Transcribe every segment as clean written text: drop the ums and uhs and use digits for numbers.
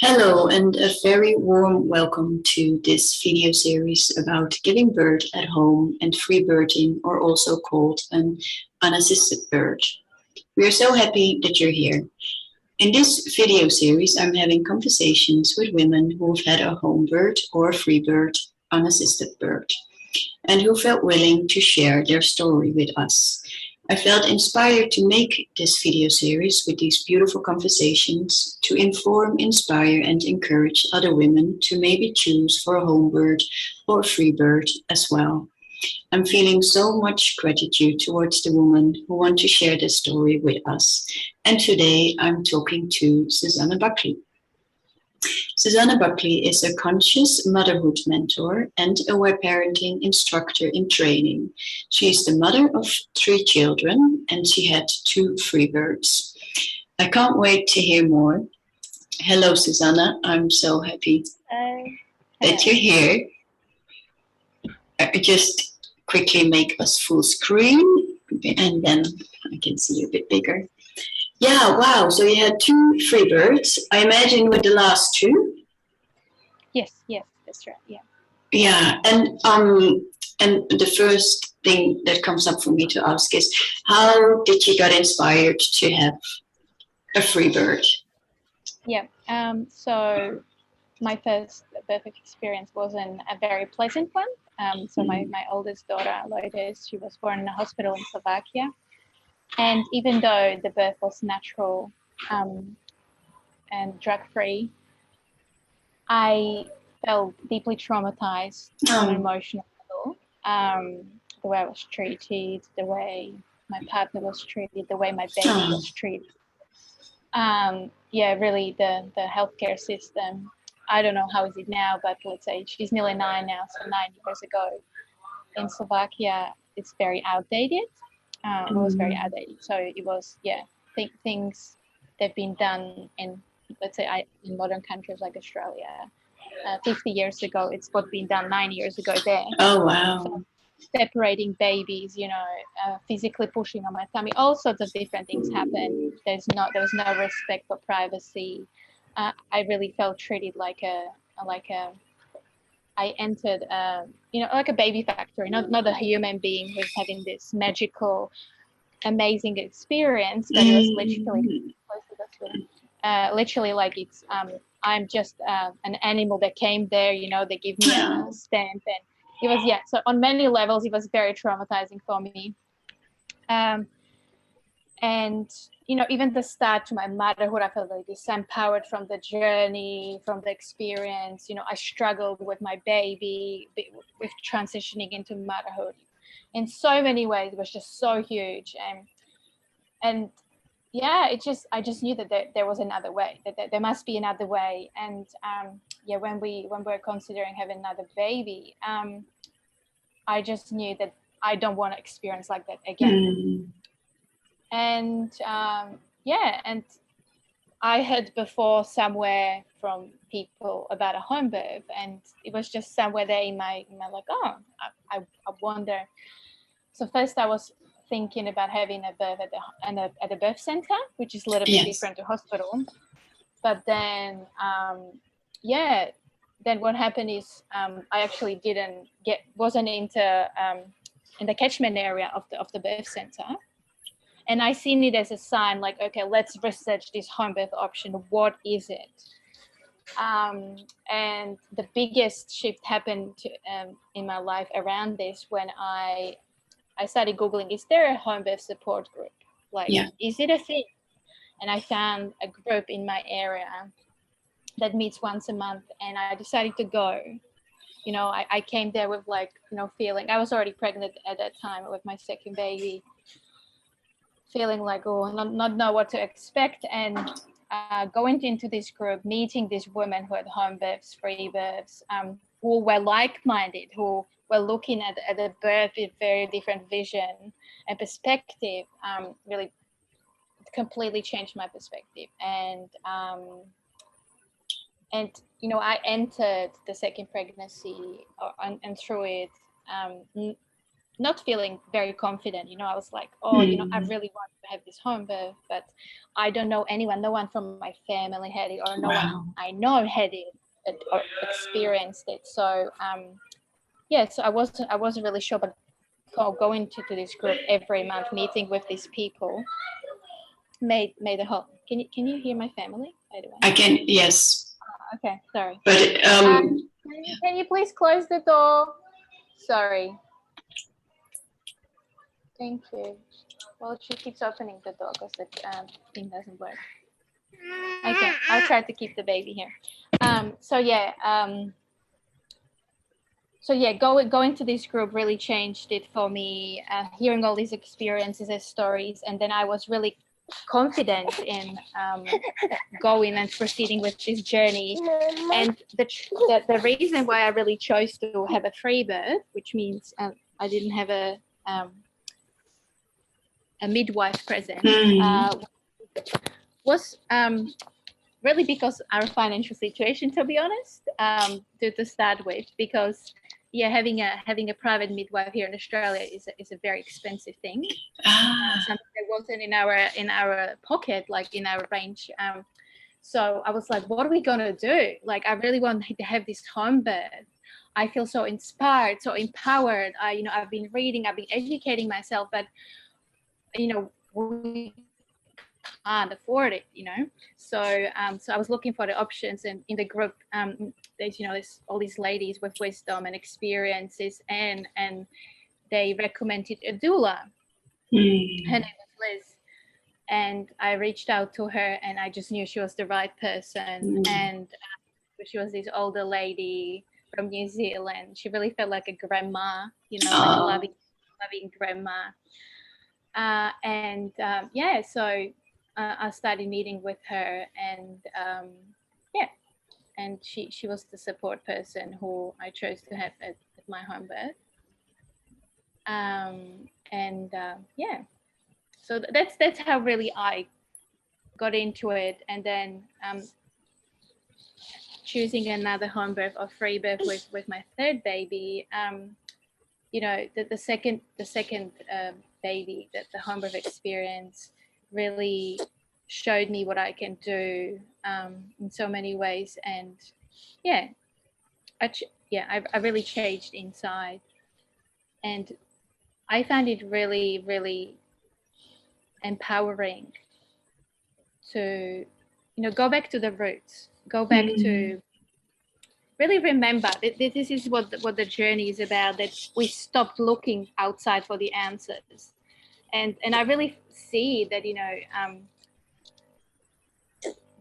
Hello and a very warm welcome to this video series about giving birth at home and free birthing, or also called an unassisted birth. We are so happy that you're here. In this video series, I'm having conversations with women who've had a home birth or free birth, unassisted birth, and who felt willing to share their story with us. I felt inspired to make this video series with these beautiful conversations to inform, inspire, and encourage other women to maybe choose for a home birth or free birth as well. I'm feeling so much gratitude towards the women who want to share their story with us. And today I'm talking to Zuzana Buckley. Zuzana Buckley is a conscious motherhood mentor and aware parenting instructor in training. She is the mother of 3 children and she had 2 free births. I can't wait to hear more. Hello, Zuzana. I'm so happy that you're here. Just quickly make us full screen and then I can see you a bit bigger. Yeah, wow. So you had 2 free births. I imagine with the last 2. Yes, that's right. Yeah, and the first thing that comes up for me to ask is, how did you get inspired to have a free birth? Yeah. So my first birth experience wasn't a very pleasant one. So my oldest daughter, Lotus, she was born in a hospital in Slovakia. And even though the birth was natural and drug-free, I felt deeply traumatized on an emotional level. The way I was treated, the way my partner was treated, the way my baby was treated. Really the healthcare system. I don't know how is it now, but let's say she's nearly 9 now, so 9 years ago in Slovakia, it's very outdated. It was very outdated. So it was, things they've been done in, let's say, in modern countries like Australia 50 years ago. It's what been done 9 years ago there. Oh, wow. So separating babies, physically pushing on my tummy, all sorts of different things happened. There was no respect for privacy. I really felt treated like I entered, like a baby factory, not a human being who's having this magical, amazing experience, but it was literally like it's, I'm just an animal that came there, they give me a stamp, and it was, so on many levels, it was very traumatizing for me. And, even the start to my motherhood, I felt very disempowered from the journey, from the experience. I struggled with my baby, with transitioning into motherhood. In so many ways, it was just so huge. And I just knew that there was another way, that there must be another way. And when we're considering having another baby, I just knew that I don't want to experience like that again. And and I heard before somewhere from people about a home birth, and it was just somewhere there in my like, I wonder. So first I was thinking about having a birth at a birth center, which is a little bit different to hospital. But then, then what happened is I actually wasn't in the catchment area of the birth center. And I seen it as a sign, like, okay, let's research this home birth option. What is it? And the biggest shift happened in my life around this when I started Googling, is there a home birth support group? Is it a thing? And I found a group in my area that meets once a month, and I decided to go. I came there with feeling, I was already pregnant at that time with my second baby, feeling like, not know what to expect, and going into this group, meeting these women who had home births, free births, who were like-minded, who were looking at the birth with very different vision and perspective, really completely changed my perspective. And I entered the second pregnancy, and through it, not feeling very confident. I was like, oh, I really want to have this home birth, but I don't know anyone. No one from my family had it, or no one I know had it or experienced it. So so I wasn't really sure, but going to this group every month, meeting with these people, made a whole. Can you hear my family, by the way? I can, yes. Okay, sorry. But can you please close the door? Sorry. Thank you. Well, she keeps opening the door because the thing doesn't work. Okay, I'll try to keep the baby here. Going to this group really changed it for me. Hearing all these experiences and stories, and then I was really confident in going and proceeding with this journey. And the reason why I really chose to have a free birth, which means I didn't have a midwife present, was really because our financial situation, to be honest, to start with, because having a private midwife here in Australia is a very expensive thing. Something that wasn't in our pocket, like in our range. So I was like, what are we gonna do? Like, I really want to have this home birth. I feel so inspired, so empowered. I've been reading, I've been educating myself, but we can't afford it, So I was looking for the options, and in the group, there's all these ladies with wisdom and experiences, and they recommended a doula. Her name was Liz, and I reached out to her, and I just knew she was the right person. And she was this older lady from New Zealand. She really felt like a grandma, like a loving grandma. So I started meeting with her, and and she was the support person who I chose to have at my home birth. So that's how really I got into it, and then choosing another home birth or free birth with my third baby. The second baby, that the home birth experience really showed me what I can do in so many ways, and I really changed inside, and I find it really, really empowering to go back to the roots, go back to really remember that this is what the journey is about, that we stopped looking outside for the answers. And I really see that,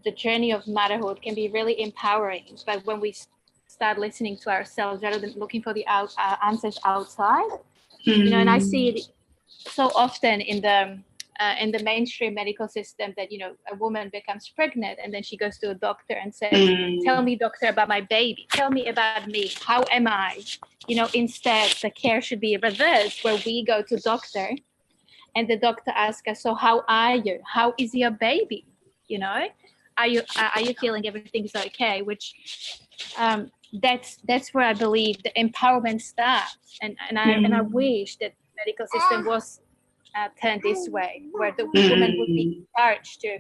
the journey of motherhood can be really empowering, but when we start listening to ourselves rather than looking for the answers outside, and I see it so often in the mainstream medical system that, a woman becomes pregnant and then she goes to a doctor and says, tell me, doctor, about my baby. Tell me about me. How am I? Instead, the care should be reversed, where we go to doctor and the doctor asks us, so how are you? How is your baby? Are you feeling everything's okay? Which that's where I believe the empowerment starts. And I wish that the medical system was turned this way, where the woman would be encouraged to,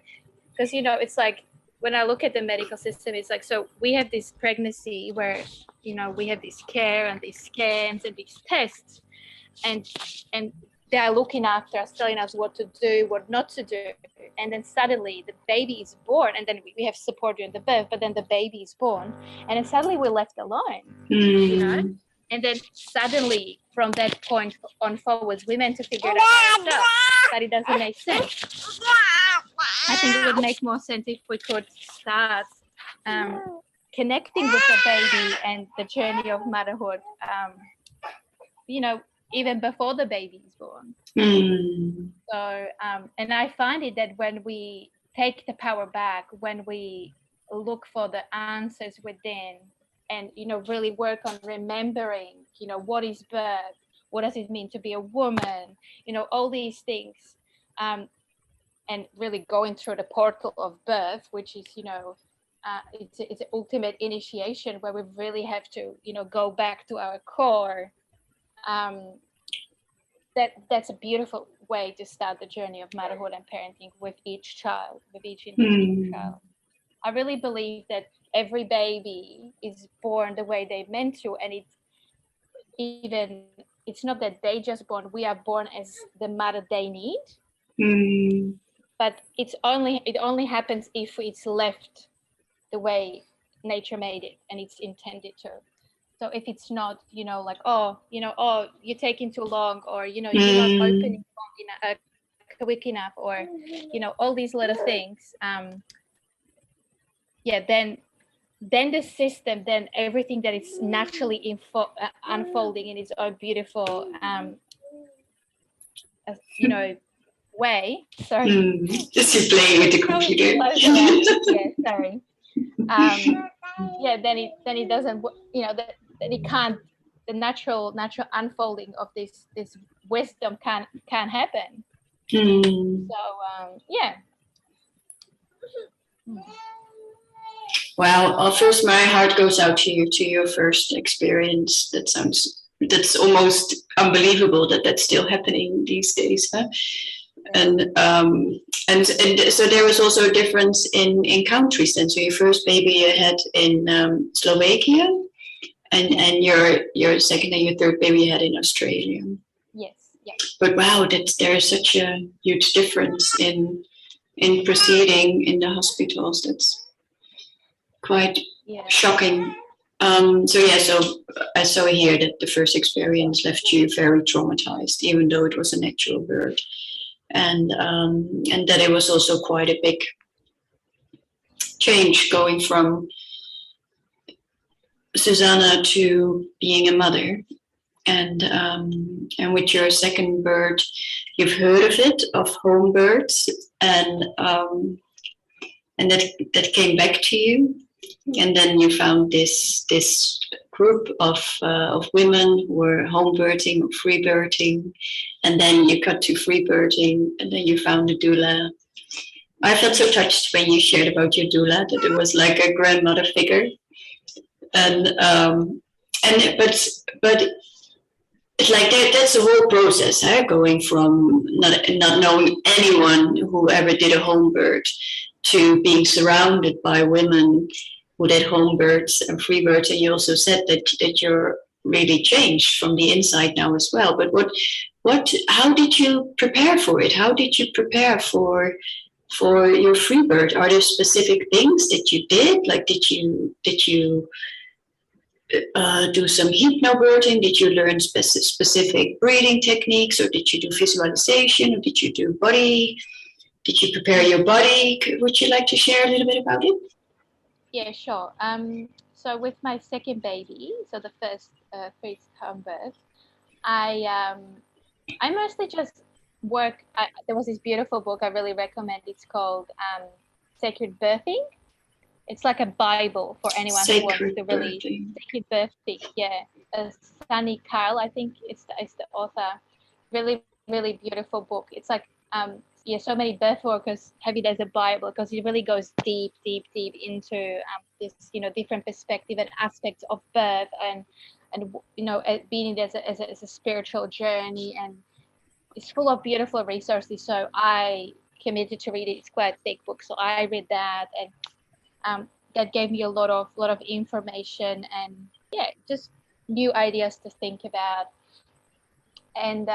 because it's like, when I look at the medical system, it's like, so we have this pregnancy where we have this care and these scans and these tests, and they are looking after us, telling us what to do, what not to do, and then suddenly the baby is born, and then we have support during the birth, but then the baby is born, and then suddenly we're left alone, and then suddenly from that point on forwards, we're meant to figure it out ourselves. But it doesn't make sense. I think it would make more sense if we could start connecting with the baby and the journey of motherhood, even before the baby is born. So, and I find it that when we take the power back, when we look for the answers within, and really work on remembering, what is birth, what does it mean to be a woman, all these things, and really going through the portal of birth, which is it's an ultimate initiation, where we really have to go back to our core, that's a beautiful way to start the journey of motherhood and parenting with each child, with each individual child. I really believe that every baby is born the way they're meant to, and it's not that they just born, we are born as the mother they need. But it only happens if it's left the way nature made it and it's intended to. So if it's not, like, you're taking too long, or you're not opening quick enough, or all these little things, then the system, then everything that is naturally unfolding in its own beautiful way. Sorry, just you playing with the computer. Sorry. Then it doesn't, that it can't, the natural unfolding of this wisdom can't happen. Well, first my heart goes out to you, to your first experience. That's almost unbelievable that that's still happening these days, huh? And so there was also a difference in countries then. So your first baby you had in Slovakia, and your second and your third baby you had in Australia. Yes. But wow, there is such a huge difference in proceeding in the hospitals. That's quite shocking. So I hear that the first experience left you very traumatized, even though it was a natural birth, and that it was also quite a big change going from Zuzana to being a mother. And with your second birth, you've heard of it, of home births, and that came back to you. And then you found this group of women who were home birthing or free birthing, and then you got to free birthing, and then you found a doula. I felt so touched when you shared about your doula, that it was like a grandmother figure, but it's like that's the whole process, huh? Going from not knowing anyone who ever did a home birth to being surrounded by women who did home births and free births. And you also said that you're really changed from the inside now as well. But how did you prepare for it? How did you prepare for your free birth? Are there specific things that you did? Like did you do some hypnobirthing? Did you learn specific breathing techniques, or did you do visualization, or did you do body? Did you prepare your body? Would you like to share a little bit about it? Yeah, sure. So with my second baby, so the first free home birth, I mostly just work. There was this beautiful book I really recommend. It's called Sacred Birthing. It's like a Bible for anyone who wants to really sacred birthing. Yeah, Sunny Kyle, I think it's the author. Really, really beautiful book. It's like so many birth workers have it as a Bible, because it really goes deep into this different perspective and aspects of birth, and being it as a spiritual journey, and it's full of beautiful resources. So I committed to read it. It's quite a thick book, so I read that, and that gave me a lot of information, and just new ideas to think about. And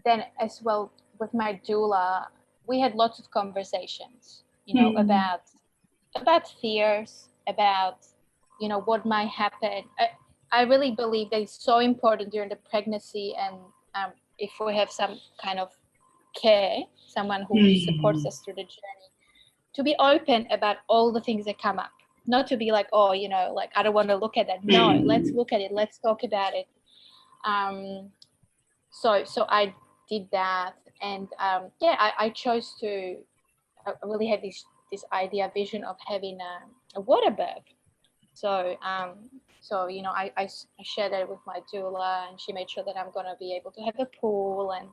then as well with my doula, we had lots of conversations, about fears, about what might happen. I really believe that it's so important during the pregnancy, and if we have some kind of care, someone who supports us through the journey, to be open about all the things that come up, not to be like, like I don't want to look at that. No, let's look at it. Let's talk about it. So I did that, and I chose to really have this vision of having a water birth. So I shared that with my doula, and she made sure that I'm going to be able to have a pool, and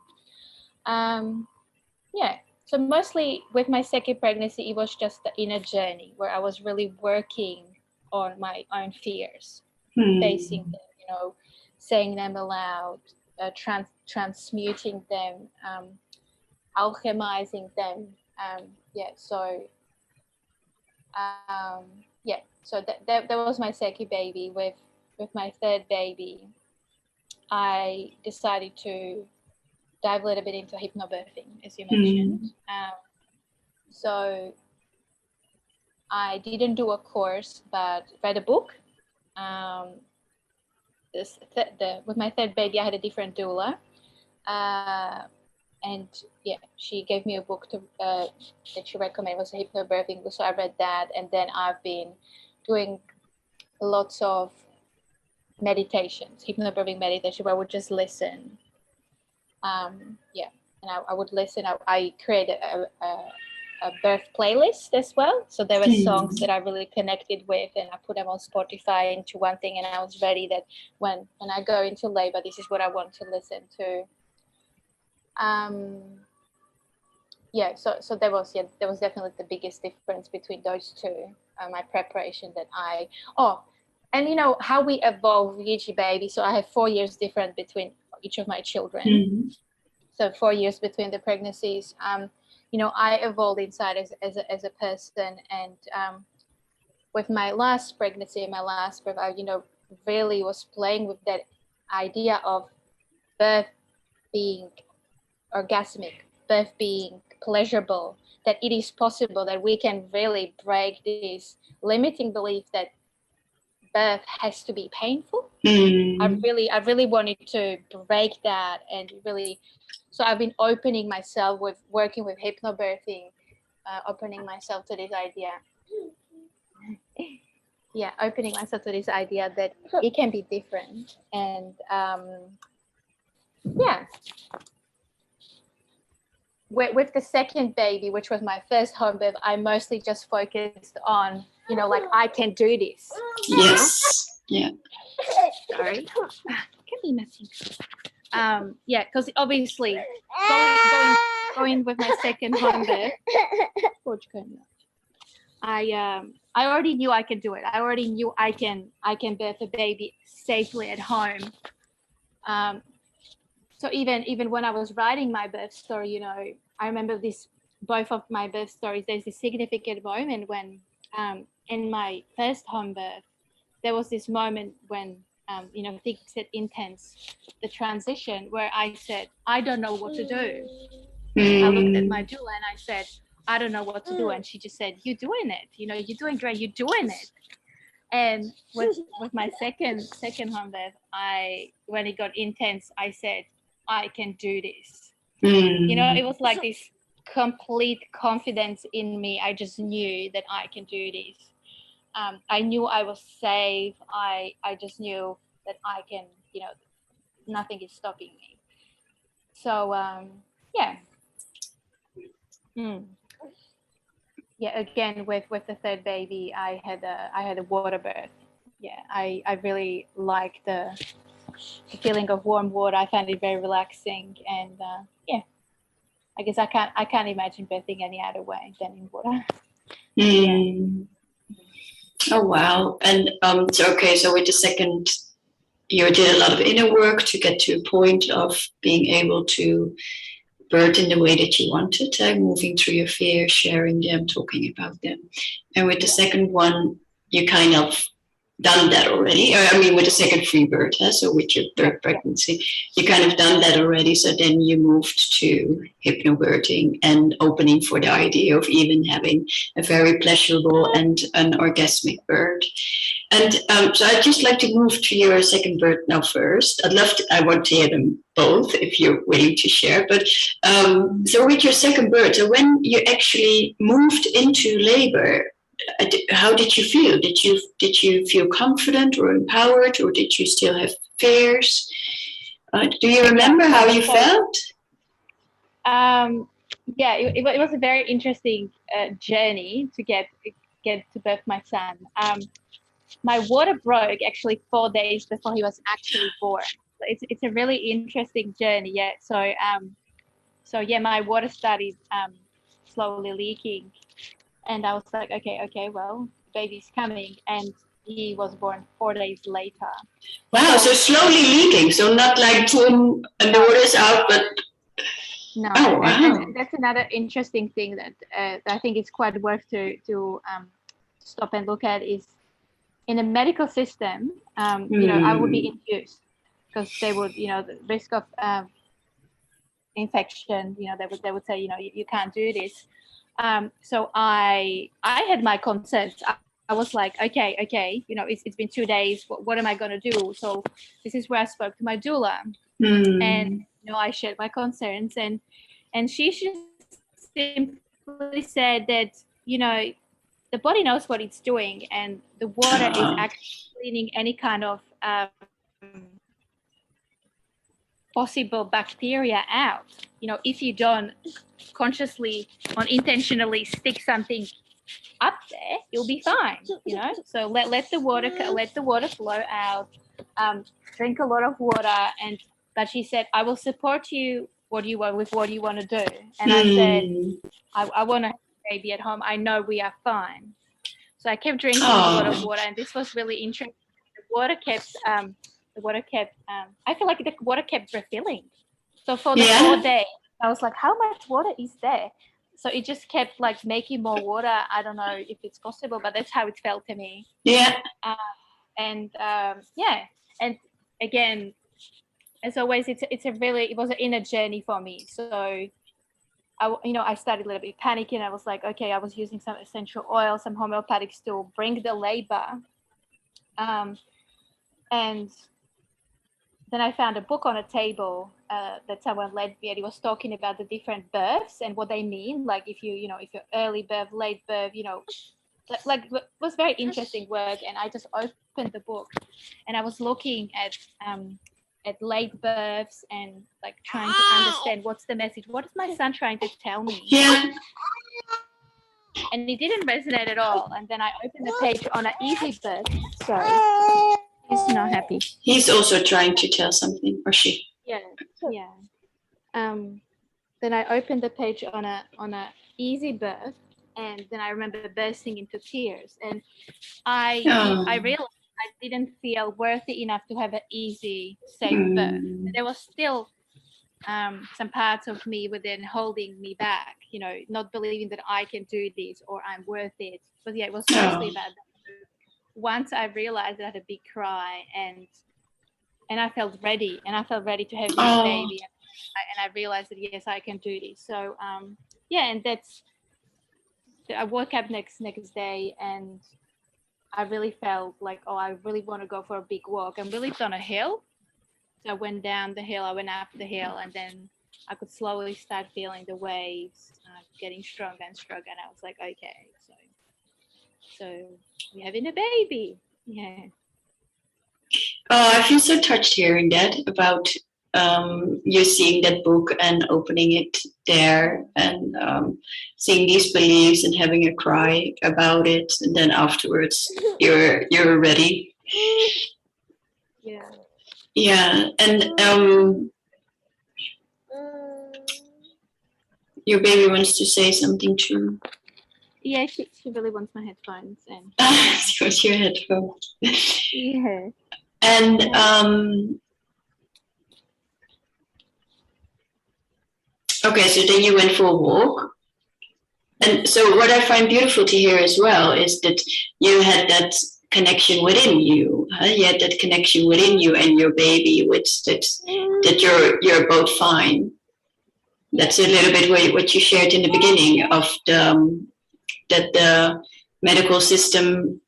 so mostly with my second pregnancy, it was just the inner journey where I was really working on my own fears, facing them, saying them aloud, transmuting them, alchemizing them. So that was my second baby. With my third baby, I decided to dive a little bit into hypnobirthing, as you mentioned. So I didn't do a course, but read a book. With my third baby, I had a different doula. And she gave me a book that she recommended, was a hypnobirthing book. So I read that, and then I've been doing lots of meditations, hypnobirthing meditation, where I would just listen. And I would listen. I created a birth playlist as well. So there were songs that I really connected with, and I put them on Spotify into one thing, and I was ready that when I go into labor, this is what I want to listen to. So there was definitely the biggest difference between those two. My preparation and you know how we evolve with each baby. So I have 4 years different between each of my children. So 4 years between the pregnancies. You know, I evolved inside as a person, and with my last pregnancy, my last birth, I really was playing with that idea of birth being orgasmic, birth being pleasurable, that it is possible that we can really break this limiting belief that birth has to be painful. I really wanted to break that, and really, so I've been opening myself with working with hypnobirthing, opening myself to this idea. Opening myself to this idea that it can be different. And with the second baby, which was my first home birth, I mostly just focused on, like, I can do this. Yes. Yeah. Sorry. Can be messy. Because obviously going with my second home birth, I already knew I could do it. I already knew I can birth a baby safely at home. So even when I was writing my birth story, I remember both of my birth stories. There's a significant moment when, in my first home birth, there was this moment when, things get intense, the transition, where I said, I don't know what to do. I looked at my doula and I said, I don't know what to do. And she just said, you're doing it. You're doing great. You're doing it. And with my second home birth, when it got intense, I said, I can do this. It was like this complete confidence in me. I just knew that I can do this. I knew I was safe. I just knew that I can, nothing is stopping me. So, again, with the third baby, I had a water birth. I really like the feeling of warm water. I found it very relaxing, and I guess I can't imagine birthing any other way than in water. Oh wow! And so with the second, you did a lot of inner work to get to a point of being able to birth in the way that you wanted, moving through your fears, sharing them, talking about them. And with the second one, you kind of done that already. I mean, with the second free birth, so with your third pregnancy, you kind of done that already. So then you moved to hypnobirthing and opening for the idea of even having a very pleasurable and an orgasmic birth. And so I'd just like to move to your second birth now first. I want to hear them both if you're willing to share. But so with your second birth, so when you actually moved into labor, how did you feel? Did you feel confident or empowered, or did you still have fears? Do you remember how you felt? It was a very interesting journey to get to birth my son. My water broke actually 4 days before he was actually born. So it's a really interesting journey. So my water started slowly leaking. And I was like, okay, well, baby's coming. And he was born 4 days later. Wow, so slowly leaking, so not like boom and the water's out, but no. Oh, wow. And that's another interesting thing that I think is quite worth to stop and look at is in a medical system, you know, I would be induced because they would, you know, the risk of infection, you know, they would say, you know, you can't do this. So I had my concerns. I was like, okay, you know, it's been 2 days. What am I going to do? So this is where I spoke to my doula, and you know, I shared my concerns, and she just simply said that, you know, the body knows what it's doing, and the water is actually cleaning any kind of possible bacteria out. You know, if you don't consciously or intentionally stick something up there, you'll be fine. You know, so let the water flow out. Drink a lot of water, but she said, I will support you what you want to do. And I said, I want to have a baby at home. I know we are fine. So I kept drinking a lot of water, and this was really interesting. The water kept I feel like the water kept refilling. So for the 4 days, I was like, how much water is there? So it just kept like making more water. I don't know if it's possible, but that's how it felt to me. Yeah. And again, as always, it was an inner journey for me. So I started a little bit panicking. I was like, okay, I was using some essential oil, some homeopathics to bring the labor. And then I found a book on a table that someone lent me, and it was talking about the different births and what they mean. Like if you're early birth, late birth, you know, like it was very interesting work. And I just opened the book, and I was looking at late births and like trying to understand what's the message. What is my son trying to tell me? Yeah. And it didn't resonate at all. And then I opened the page on an easy birth. Sorry. He's not happy. He's also trying to tell something, or she. Yeah. Then I opened the page on a easy birth, and then I remember bursting into tears. And I realized I didn't feel worthy enough to have an easy, safe birth. There was still some parts of me within holding me back, you know, not believing that I can do this or I'm worth it. But yeah, it was mostly about that. Once I realized, I had a big cry, and I felt ready, to have this baby, and I realized that yes, I can do this. So and that's. I woke up next day, and I really felt like, I really want to go for a big walk. And we lived on a hill, so I went down the hill, I went up the hill, and then I could slowly start feeling the waves getting stronger and stronger, and I was like, okay, so we're having a baby. Yeah. Oh, I feel so touched hearing that about you seeing that book and opening it there, and seeing these beliefs and having a cry about it, and then afterwards you're ready. Yeah. Yeah, and your baby wants to say something too. Yeah, she really wants my headphones, and she wants your headphones. Yeah. And okay, so then you went for a walk. And so what I find beautiful to hear as well is that you had that connection within you. You had that connection within you and your baby, which that you're both fine. That's a little bit what you shared in the beginning of that the medical system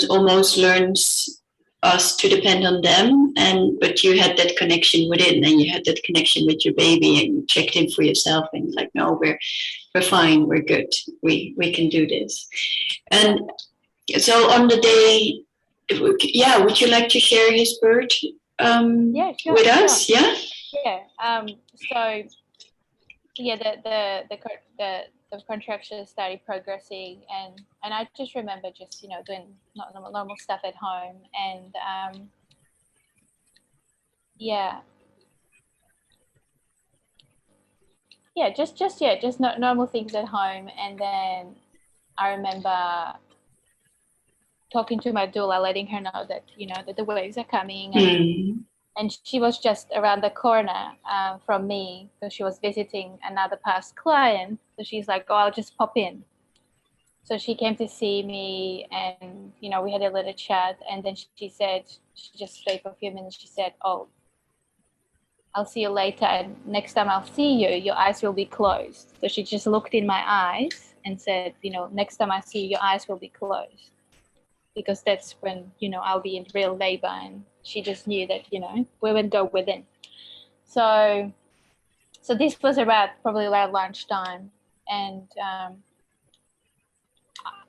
almost learns us to depend on them, but you had that connection within, and you had that connection with your baby, and you checked in for yourself, and like, no, we're fine, we're good, we can do this. And so on the day, would you like to share his birth with us? Sure. So the contractions started progressing, and I just remember just doing normal stuff at home, and just normal things at home. And then I remember talking to my doula, letting her know that, that the waves are coming. And she was just around the corner from me. So she was visiting another past client. So she's like, oh, I'll just pop in. So she came to see me and, we had a little chat. And then she said, she just stayed for a few minutes. She said, oh, I'll see you later. And next time I'll see you, your eyes will be closed. So she just looked in my eyes and said, next time I see you, your eyes will be closed. Because that's when, I'll be in real labor. And she just knew that, we would go within. So this was probably around lunchtime. And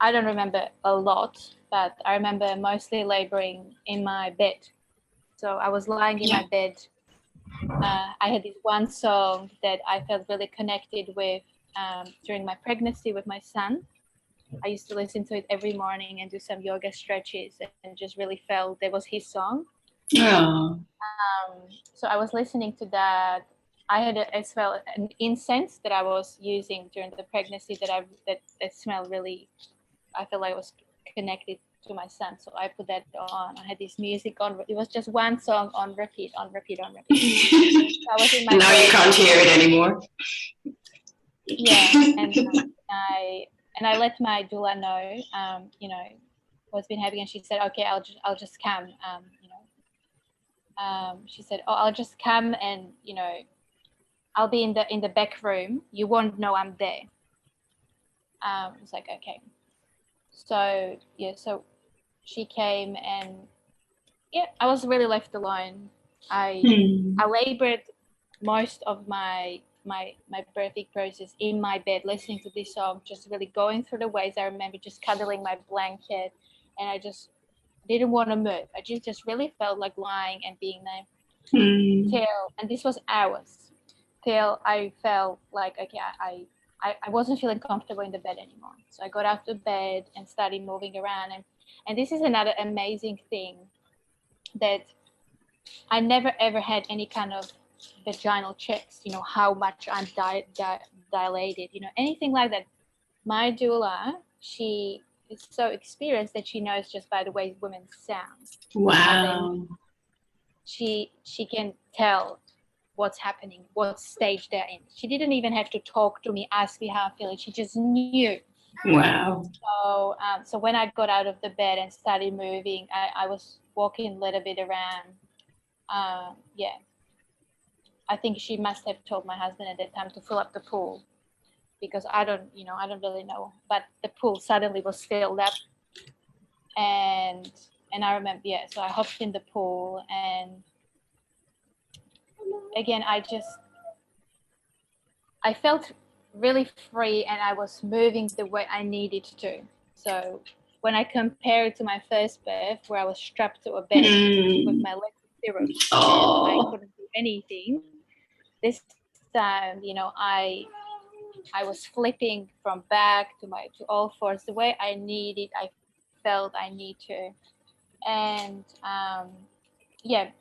I don't remember a lot, but I remember mostly laboring in my bed. So I was lying in my bed. I had this one song that I felt really connected with during my pregnancy with my son. I used to listen to it every morning and do some yoga stretches and just really felt that was his song. So I was listening to that. I had as well an incense that I was using during the pregnancy that smelled really, I felt like it was connected to my son. So I put that on. I had this music on. It was just one song on repeat, on repeat, on repeat. So I was in my now bed. You can't hear it anymore. Yeah, and I let my doula know, what's been happening, and she said, okay, I'll just come. She said, oh, I'll just come and I'll be in the back room. You won't know I'm there. I was like, okay. So so she came and I was really left alone. I labored most of my birthing process in my bed, listening to this song, just really going through the waves. I remember just cuddling my blanket, and I just didn't want to move. I just really felt like lying and being there and this was hours till I felt like, okay, I wasn't feeling comfortable in the bed anymore. So I got out of bed and started moving around. And this is another amazing thing, that I never ever had any kind of vaginal checks, how much I'm dilated, anything like that. My doula, she is so experienced that she knows just by the way women sound. Wow. She can tell what's happening, what stage they're in. She didn't even have to talk to me, ask me how I'm feeling. She just knew. Wow. So when I got out of the bed and started moving, I was walking a little bit around. I think she must have told my husband at that time to fill up the pool, because I don't really know. But the pool suddenly was filled up, and I remember, so I hopped in the pool, and again, I felt really free, and I was moving the way I needed to. So when I compare it to my first birth, where I was strapped to a bed with my legs zero, I couldn't do anything. This time, I was flipping from back to all fours the way I needed. I felt I need to, and it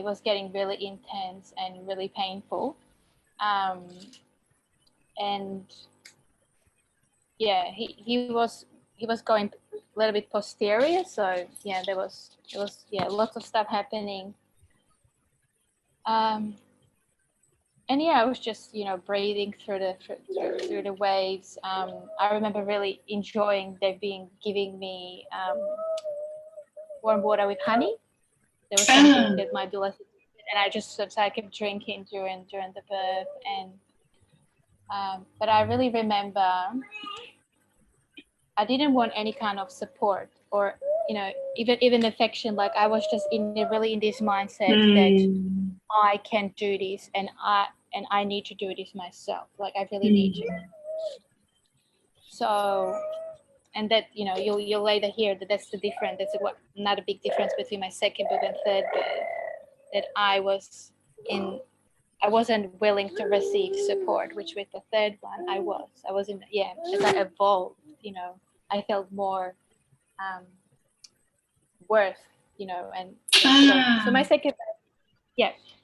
was getting really intense and really painful. And he was going a little bit posterior, so there was lots of stuff happening. And I was just breathing through the waves. I remember really enjoying giving me warm water with honey. There was something that my doula said, and I kept drinking during the birth. And but I really remember I didn't want any kind of support or even affection. Like I was just really in this mindset that I can do this, and I need to do this myself. Like I really need to. So, and that you'll later hear that's the difference. That's another big difference between my second birth and third birth. That I wasn't willing to receive support, which with the third one I was. As I evolved, I felt more worth, and so my second birth,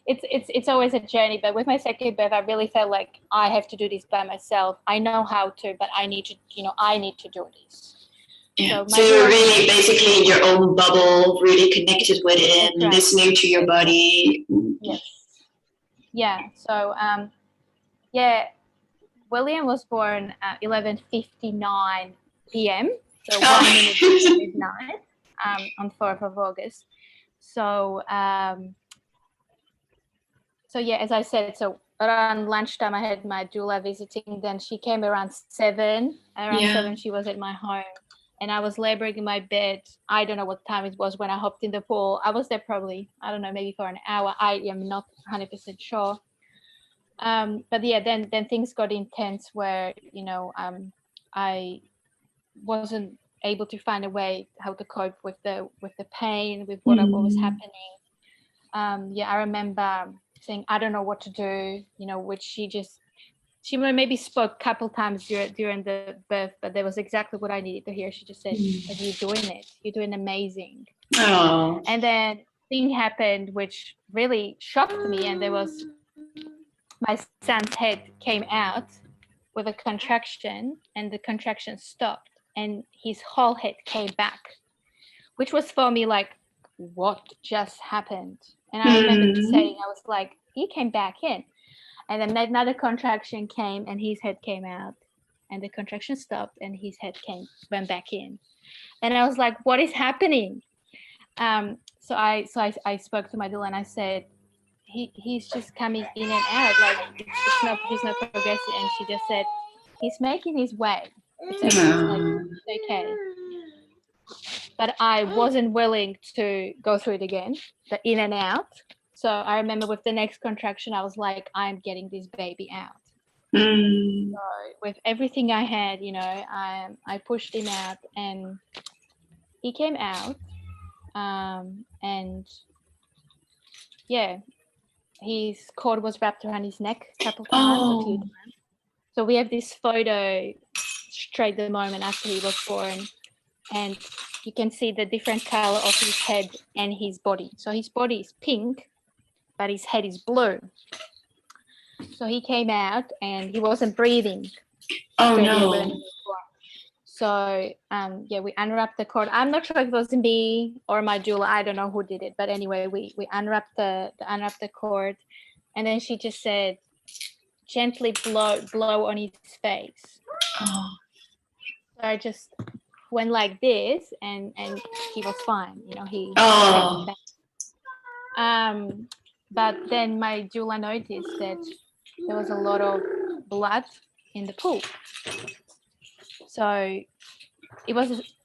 it's always a journey, but with my second birth I really felt like I have to do this by myself. I know how to, but I need to do this. Yeah. So So you're really basically in your own bubble, really connected with it, right. listening to your body. Yes. Yeah. So yeah, William was born at 11:59 p.m. So 1 minute before midnight on 4th of August. So so yeah, as I said, so around lunchtime I had my doula visiting. Then she came around 7. Around 7 she was at my home, and I was laboring in my bed. I don't know what time it was when I hopped in the pool. I was there probably, I don't know, maybe for an hour. I am not 100% sure. But yeah, then things got intense where, you know, I wasn't able to find a way how to cope with the pain, with what was happening. Yeah, I remember saying, I don't know what to do, you know, which she maybe spoke a couple times during the birth, but that was exactly what I needed to hear. She just said, but you're doing it. You're doing amazing. Oh. And then thing happened which really shocked me, and there was my son's head came out with a contraction, and the contraction stopped and his whole head came back, which was for me like, what just happened? And I remember saying, I was like, he came back in. And then another contraction came and his head came out, and the contraction stopped and his head went back in. And I was like, what is happening? So I spoke to my doula and I said, he's just coming in and out, like he's not progressing. And she just said, he's making his way. It's okay. It's okay. But I wasn't willing to go through it again, the in and out. So I remember with the next contraction, I was like, I'm getting this baby out. So with everything I had, you know, I pushed him out and he came out. And yeah, his cord was wrapped around his neck a couple times, a few times. So we have this photo straight the moment after he was born, and you can see the different color of his head and his body. So his body is pink, but his head is blue. So he came out and he wasn't breathing. Oh no. So yeah, we unwrapped the cord. I'm not sure if it was me or my doula. I don't know who did it, but anyway, we unwrapped the cord, and then she just said, gently blow on his face. Oh. So I just went like this, and he was fine. You know, he Oh. But then my doula noticed that there was a lot of blood in the pool. So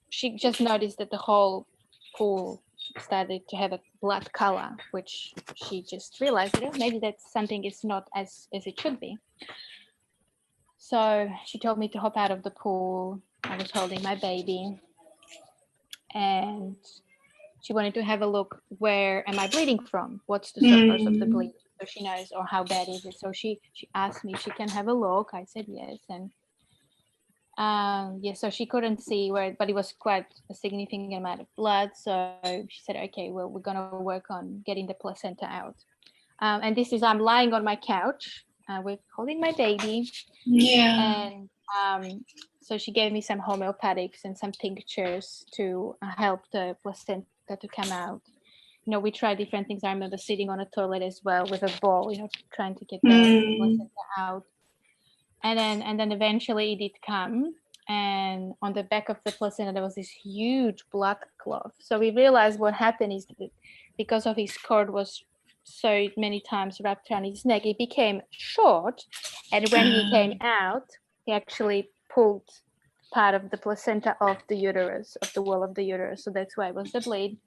she just noticed that the whole pool started to have a blood color, which she just realized, you know, maybe that's something is not as it should be. So she told me to hop out of the pool. I was holding my baby, and she wanted to have a look, where am I bleeding from? What's the source of the bleed? So she knows, or how bad is it? So she asked me if she can have a look. I said yes, and yeah, so she couldn't see where, but it was quite a significant amount of blood. So she said, okay, well, we're gonna work on getting the placenta out. And this is, I'm lying on my couch with holding my baby. Yeah. And so she gave me some homeopathics and some tinctures to help the placenta to come out. You know, we tried different things. I remember sitting on a toilet as well with a ball, you know, trying to get the placenta out. And then eventually it did come. And on the back of the placenta, there was this huge blood clot. So we realized what happened is that because of his cord was so many times wrapped around his neck, it became short. And when he came out, he actually pulled part of the placenta off the uterus, of the wall of the uterus. So that's why it was the bleed.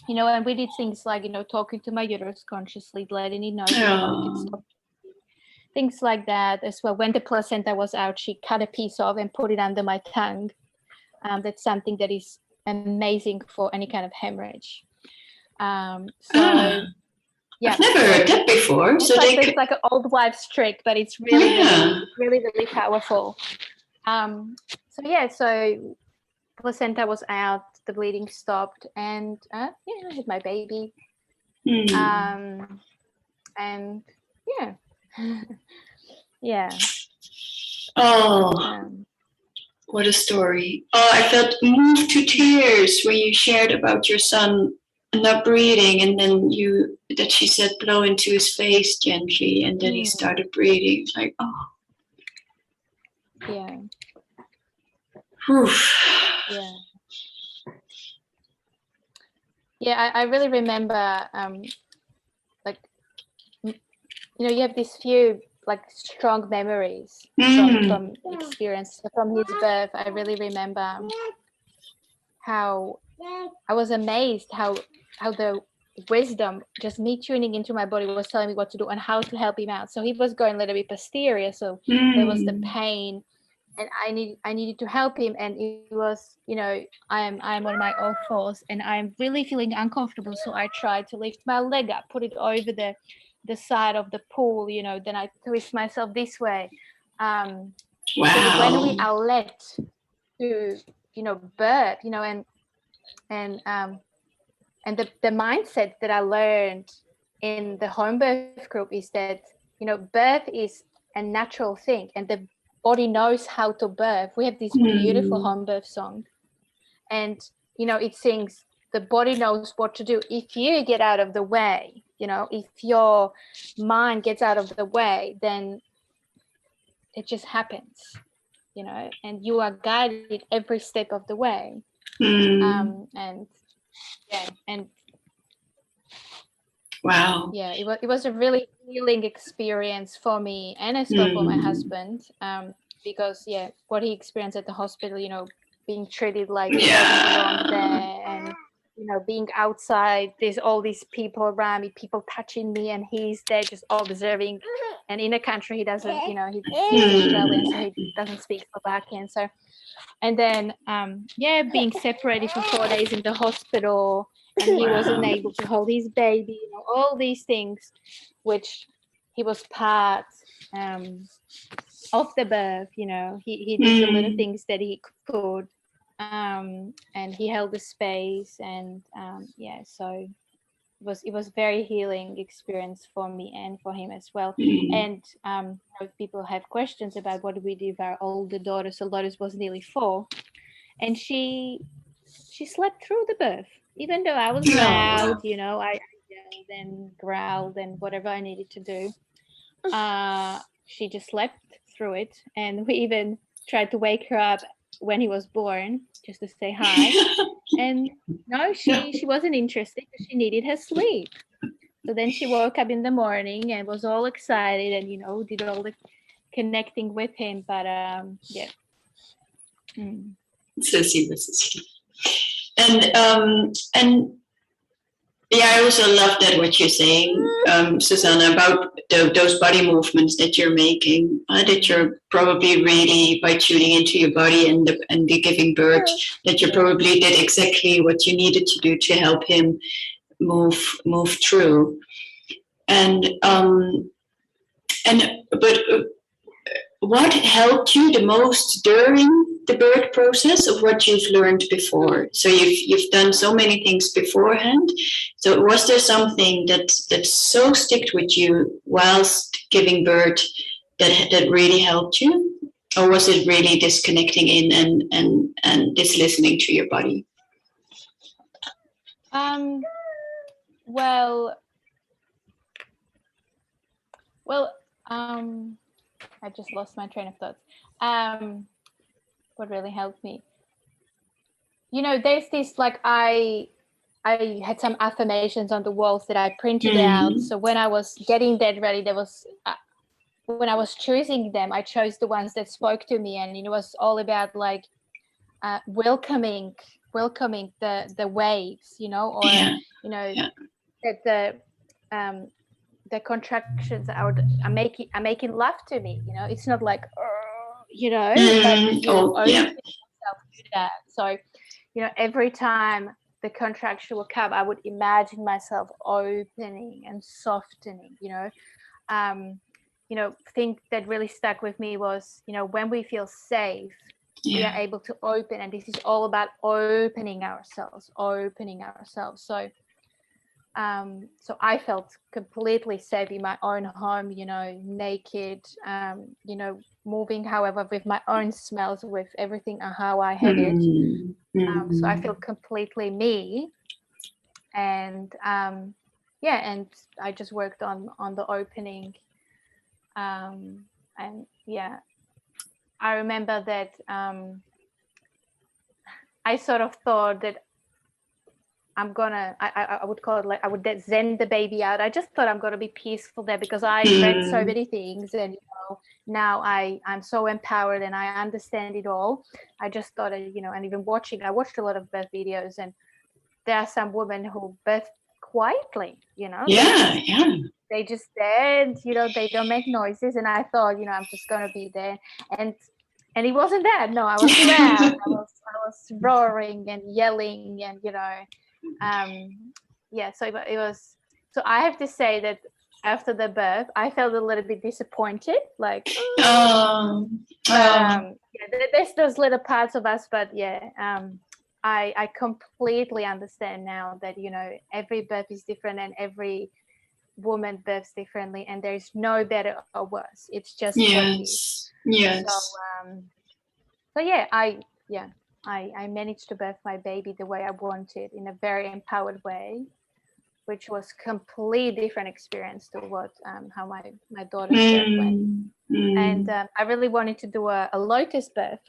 You know, and we did things like, you know, talking to my uterus consciously, letting it know, you know, how we could stop. Things like that as well. When the placenta was out, she cut a piece off and put it under my tongue. That's something that is amazing for any kind of hemorrhage. Yeah, I've never heard that before. It's like an old wives' trick, but it's really, really powerful. So placenta was out, the bleeding stopped, and I had my baby. And yeah. Yeah. Oh. What a story. Oh, I felt moved to tears when you shared about your son not breathing, and then that she said blow into his face gently, and then he started breathing. It's like, oh. Yeah. Whew. Yeah. Yeah, I really remember, like, you know, you have these few like strong memories from experience from his birth. I really remember how I was amazed how the wisdom, just me tuning into my body, was telling me what to do and how to help him out. So he was going a little bit posterior, so there was the pain, and I needed to help him, and it was, you know, I'm on my off force and I'm really feeling uncomfortable, so I tried to lift my leg up, put it over the side of the pool, you know, then I twist myself this way. Wow. So when we are led to, you know, birth, you know, and the mindset that I learned in the home birth group is that, you know, birth is a natural thing and the body knows how to birth. We have this beautiful home birth song, and, you know, it sings, the body knows what to do. If you get out of the way, you know, if your mind gets out of the way, then it just happens, you know, and you are guided every step of the way. And yeah, and wow. Yeah, it was a really healing experience for me and as well for my husband, because yeah, what he experienced at the hospital, you know, being treated like he doesn't belong there, and, you know, being outside, there's all these people around me, people touching me, and he's there just observing. And in a country he doesn't, you know, he's Australian, so he doesn't speak Slovakian. So, and then yeah, being separated for 4 days in the hospital, and he wasn't able to hold his baby, you know, all these things, which he was part of the birth, you know, he did the little things that he could, and he held the space, and yeah, so it was very healing experience for me and for him as well. And if people have questions about what we did with our older daughter, so Lotus was nearly 4, and she slept through the birth, even though I was loud, you know, I yelled and growled and whatever I needed to do. She just slept through it, and we even tried to wake her up when he was born just to say hi. And no, she wasn't interested because she needed her sleep. So then she woke up in the morning and was all excited and, you know, did all the connecting with him. But yeah. So serious. And yeah, I also love that what you're saying, Zuzana, about those body movements that you're making, that you're probably really, by tuning into your body and the giving birth, that you probably did exactly what you needed to do to help him move through. But what helped you the most during the birth process of what you've learned before? So you've done so many things beforehand. So was there something that so sticked with you whilst giving birth that really helped you, or was it really disconnecting in and just listening to your body? Well, I just lost my train of thoughts. What really helped me, you know, there's this, like, I had some affirmations on the walls that I printed out. So when I was getting that ready, there was when I was choosing them, I chose the ones that spoke to me, and it was all about like welcoming the waves, you know, or you know, that the contractions are making love to me, you know. It's not like you know, but you open yourself to that. So, you know, every time the contraction will come, I would imagine myself opening and softening, you know. You know, thing that really stuck with me was, you know, when we feel safe, we are able to open, and this is all about opening ourselves. So So I felt completely safe in my own home, naked, moving, however, with my own smells, with everything how I had it. So I feel completely me. And and I just worked on the opening. And I remember that I sort of thought that I would call it like I would zen the baby out. I just thought I'm gonna be peaceful there because I read so many things, and now I'm so empowered and I understand it all. I just thought, and even I watched a lot of birth videos, and there are some women who birth quietly, they just stand, they don't make noises, and I thought, I'm just gonna be there, and it wasn't that. No, I was loud. I was roaring and yelling, and so it was. So I have to say that after the birth, I felt a little bit disappointed, like, there's those little parts of us, but I completely understand now that every birth is different and every woman births differently, and there's no better or worse. It's just what it is. Yes. I managed to birth my baby the way I wanted, in a very empowered way, which was completely different experience to what how my daughter's birth went. And I really wanted to do a lotus birth,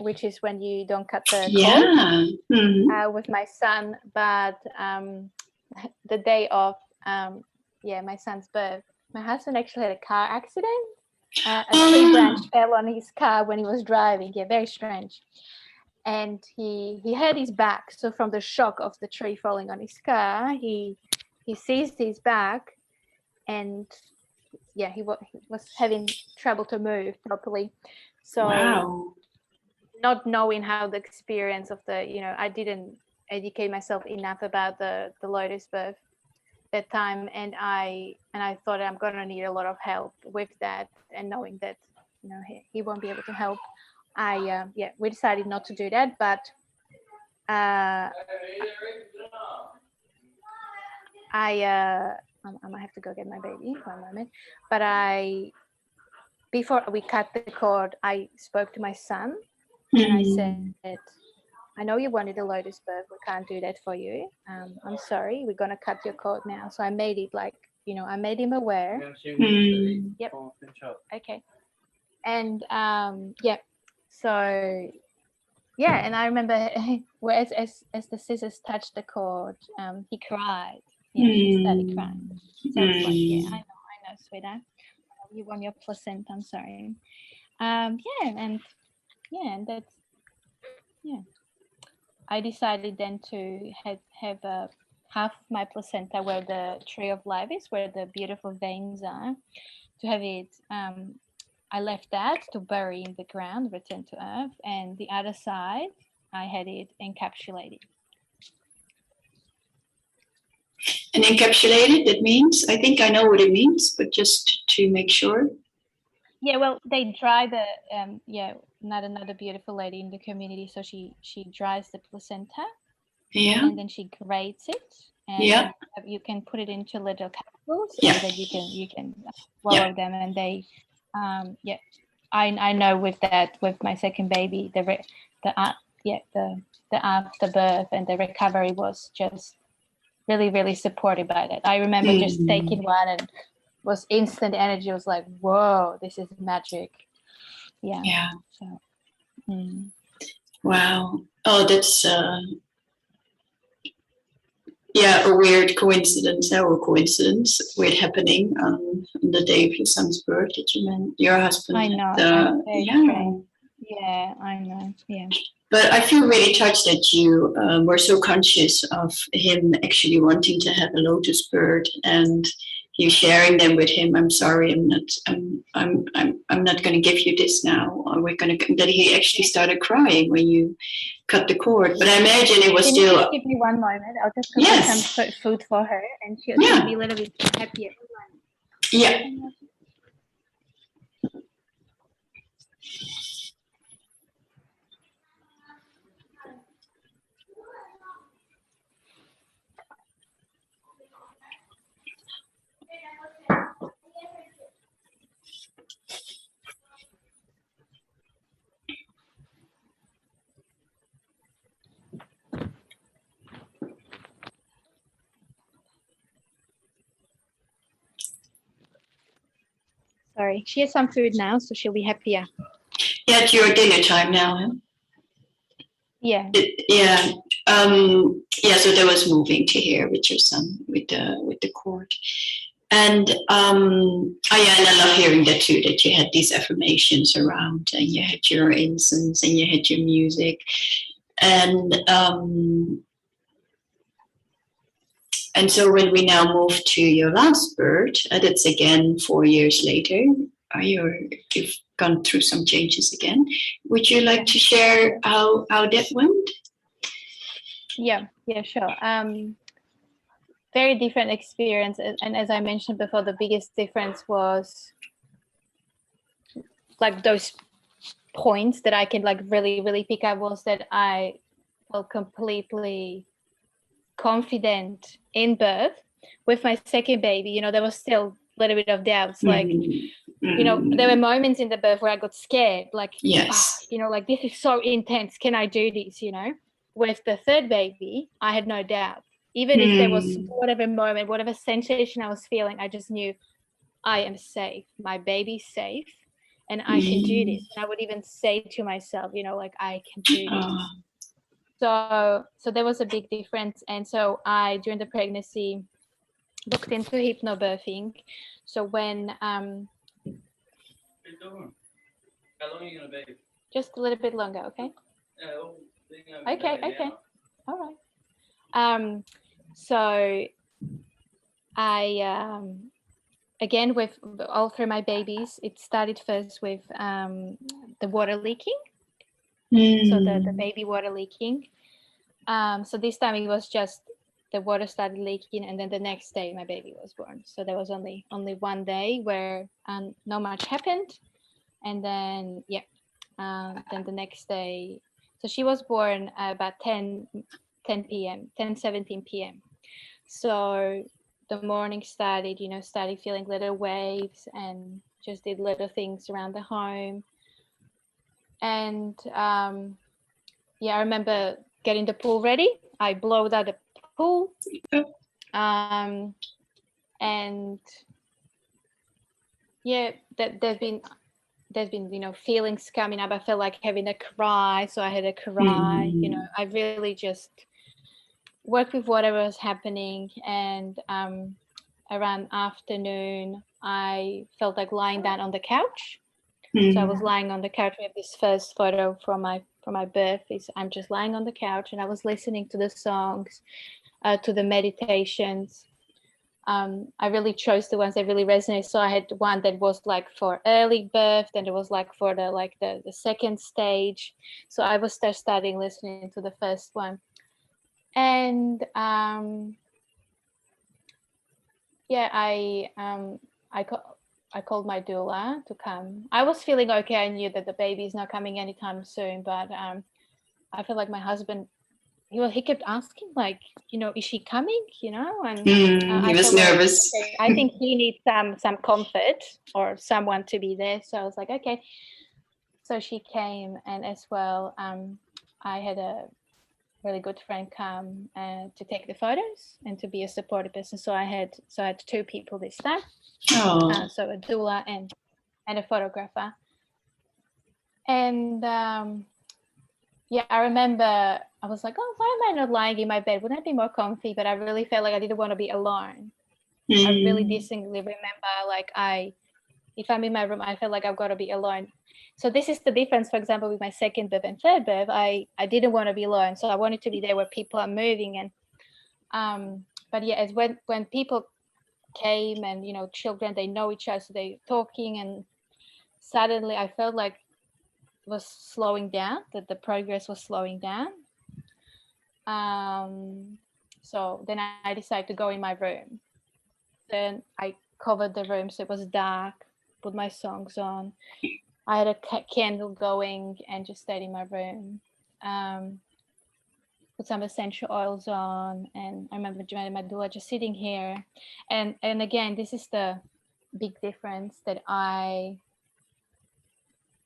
which is when you don't cut the cord, with my son. But the day of my son's birth, my husband actually had a car accident. A tree branch fell on his car when he was driving. Yeah, very strange. And he hurt his back. So from the shock of the tree falling on his car, he seized his back, and he was having trouble to move properly. So not knowing how the experience of I didn't educate myself enough about the lotus birth that time, and I thought I'm gonna need a lot of help with that, and knowing that he won't be able to help, we decided not to do that. But I might have to go get my baby for a moment. But before we cut the cord, I spoke to my son, and I said, I know you wanted a lotus birth. We can't do that for you. I'm sorry. We're going to cut your cord now. So I made it I made him aware. Yep. Okay. And so and I remember as the scissors touched the cord, he cried. He started crying. So I was like, I know, sweetheart. You want your placenta. I'm sorry. And that's I decided then to have half my placenta where the tree of life is, where the beautiful veins are, to have it. I left that to bury in the ground, return to earth, and the other side, I had it encapsulated. And encapsulated, that means, I think I know what it means, but just to make sure. Yeah, well, they dry the another beautiful lady in the community, so she dries the placenta, and then she grates it, and you can put it into little capsules, and then you can swallow them, and they I know with my second baby, the afterbirth and the recovery was just really, really supported by that. I remember just taking one, and was instant energy. It was like, whoa, this is magic. Yeah. So, Wow. Oh, that's a weird coincidence, weird happening on the day of your son's birth that you meant your husband. I know. Yeah, I know. Yeah. But I feel really touched that you were so conscious of him actually wanting to have a lotus bird, and you sharing them with him. I'm sorry, I'm not going to give you this now. Or that he actually started crying when you cut the cord. But I imagine it was Can still. You just give me 1 moment? I'll just go get some food for her, and she'll be a little bit happier. Yeah. Sorry, she has some food now, so she'll be happier. Yeah, it's your dinner time now, huh? Yeah. Yeah. So there was moving to here with your son with the cord. And and I love hearing that too, that you had these affirmations around and you had your incense and you had your music. And so when we now move to your last bird, that's again 4 years later, you've gone through some changes again. Would you like to share how that went? Yeah, sure. Very different experience. And as I mentioned before, the biggest difference was like those points that I can like really, really pick up was that I felt completely confident in birth. With my second baby, you know, there was still a little bit of doubts. Like, you know, there were moments in the birth where I got scared, like, yes, you know, like this is so intense. Can I do this? You know, with the third baby, I had no doubt. Even if there was whatever moment, whatever sensation I was feeling, I just knew I am safe. My baby's safe and I can do this. And I would even say to myself, you know, like I can do this. So there was a big difference. And so I, during the pregnancy, looked into hypnobirthing. So when How long are you gonna be? just a little bit longer, okay? Yeah, Okay. All right. So I again with all three my babies, it started first with the water leaking. So the baby water leaking. So this time it was just the water started leaking, and then the next day my baby was born. So there was only one day where not much happened, and then then the next day. So she was born about 10 p.m., 10:17 p.m. So the morning started, you know, started feeling little waves and just did little things around the home. And I remember getting the pool ready. I blowed out the pool. And there's been, you know, feelings coming up. I felt like having a cry. So I had a cry, you know, I really just worked with whatever was happening. And around afternoon, I felt like lying down on the couch. So I was lying on the couch. We have this first photo from my birth. I'm just lying on the couch and I was listening to the songs, to the meditations. I really chose the ones that really resonated. So I had one that was like for early birth, then it was like for the second stage. So I was starting listening to the first one. And I called my doula to come. I was feeling okay. I knew that the baby is not coming anytime soon, but I feel like my husband, he kept asking, like, you know, is she coming? You know, and he was nervous. Like, okay, I think he needs some comfort or someone to be there. So I was like, okay. So she came, and as well, I had a really good friend come to take the photos and to be a supportive person. So I had two people this time. So a doula and a photographer. And I remember I was like, oh, why am I not lying in my bed? Wouldn't it be more comfy? But I really felt like I didn't want to be alone. I really distinctly remember, like, if I'm in my room, I feel like I've got to be alone. So this is the difference, for example, with my second birth and third birth. I didn't want to be alone. So I wanted to be there where people are moving. And but yeah, as when people came and, you know, children, they know each other, so they're talking, and suddenly I felt like it was slowing down, that the progress was slowing down. So then I decided to go in my room. Then I covered the room so it was dark, put my songs on. I had a candle going and just stayed in my room. Put some essential oils on, and I remember my doula just sitting here. And again, this is the big difference, that I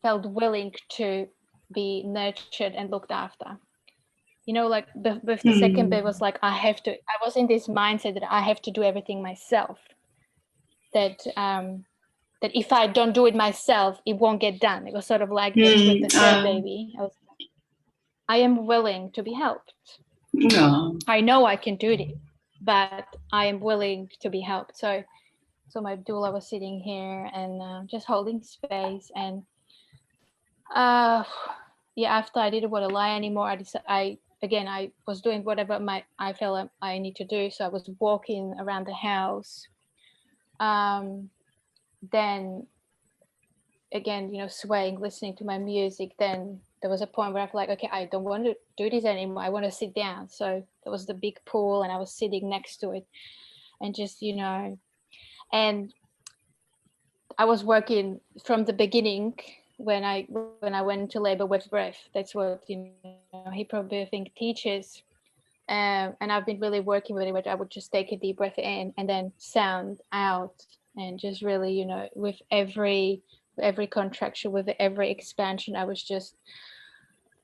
felt willing to be nurtured and looked after. You know, like with the second bit was like, I was in this mindset that I have to do everything myself. That that if I don't do it myself, it won't get done. It was sort of like this with the third baby. I am willing to be helped. No. I know I can do it, but I am willing to be helped. So my doula was sitting here and just holding space. And after I didn't want to lie anymore, I was doing whatever I felt I need to do. So I was walking around the house. Then again, swaying, listening to my music. Then there was a point where I felt like, okay, I don't want to do this anymore. I want to sit down. So there was the big pool and I was sitting next to it and just, and I was working from the beginning when I went into labor with breath. That's what, hypnobirthing teaches. And I've been really working with it, where I would just take a deep breath in and then sound out, and just really, with every contraction, with every expansion, I was just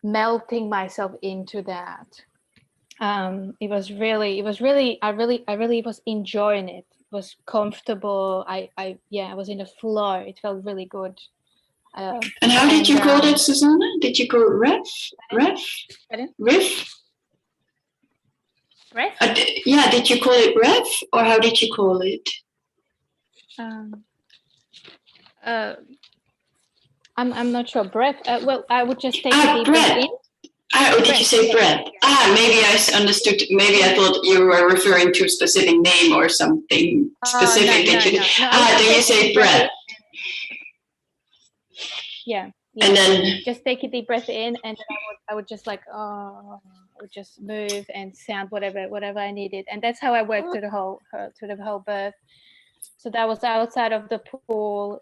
melting myself into that. I really was enjoying it. It was comfortable. I was in a flow. It felt really good. And how did you call it, Zuzana? Did you call it riff? Did you call it riff, or how did you call it? I'm not sure. Breath. Well, I would just take a deep breath in. Did you say breath? Maybe I understood. Maybe I thought you were referring to a specific name or something specific. No. Do you say breath? Yeah. And then just take a deep breath in, and then I would just like, I would just move and sound whatever I needed, and that's how I worked through the whole birth. So that was outside of the pool.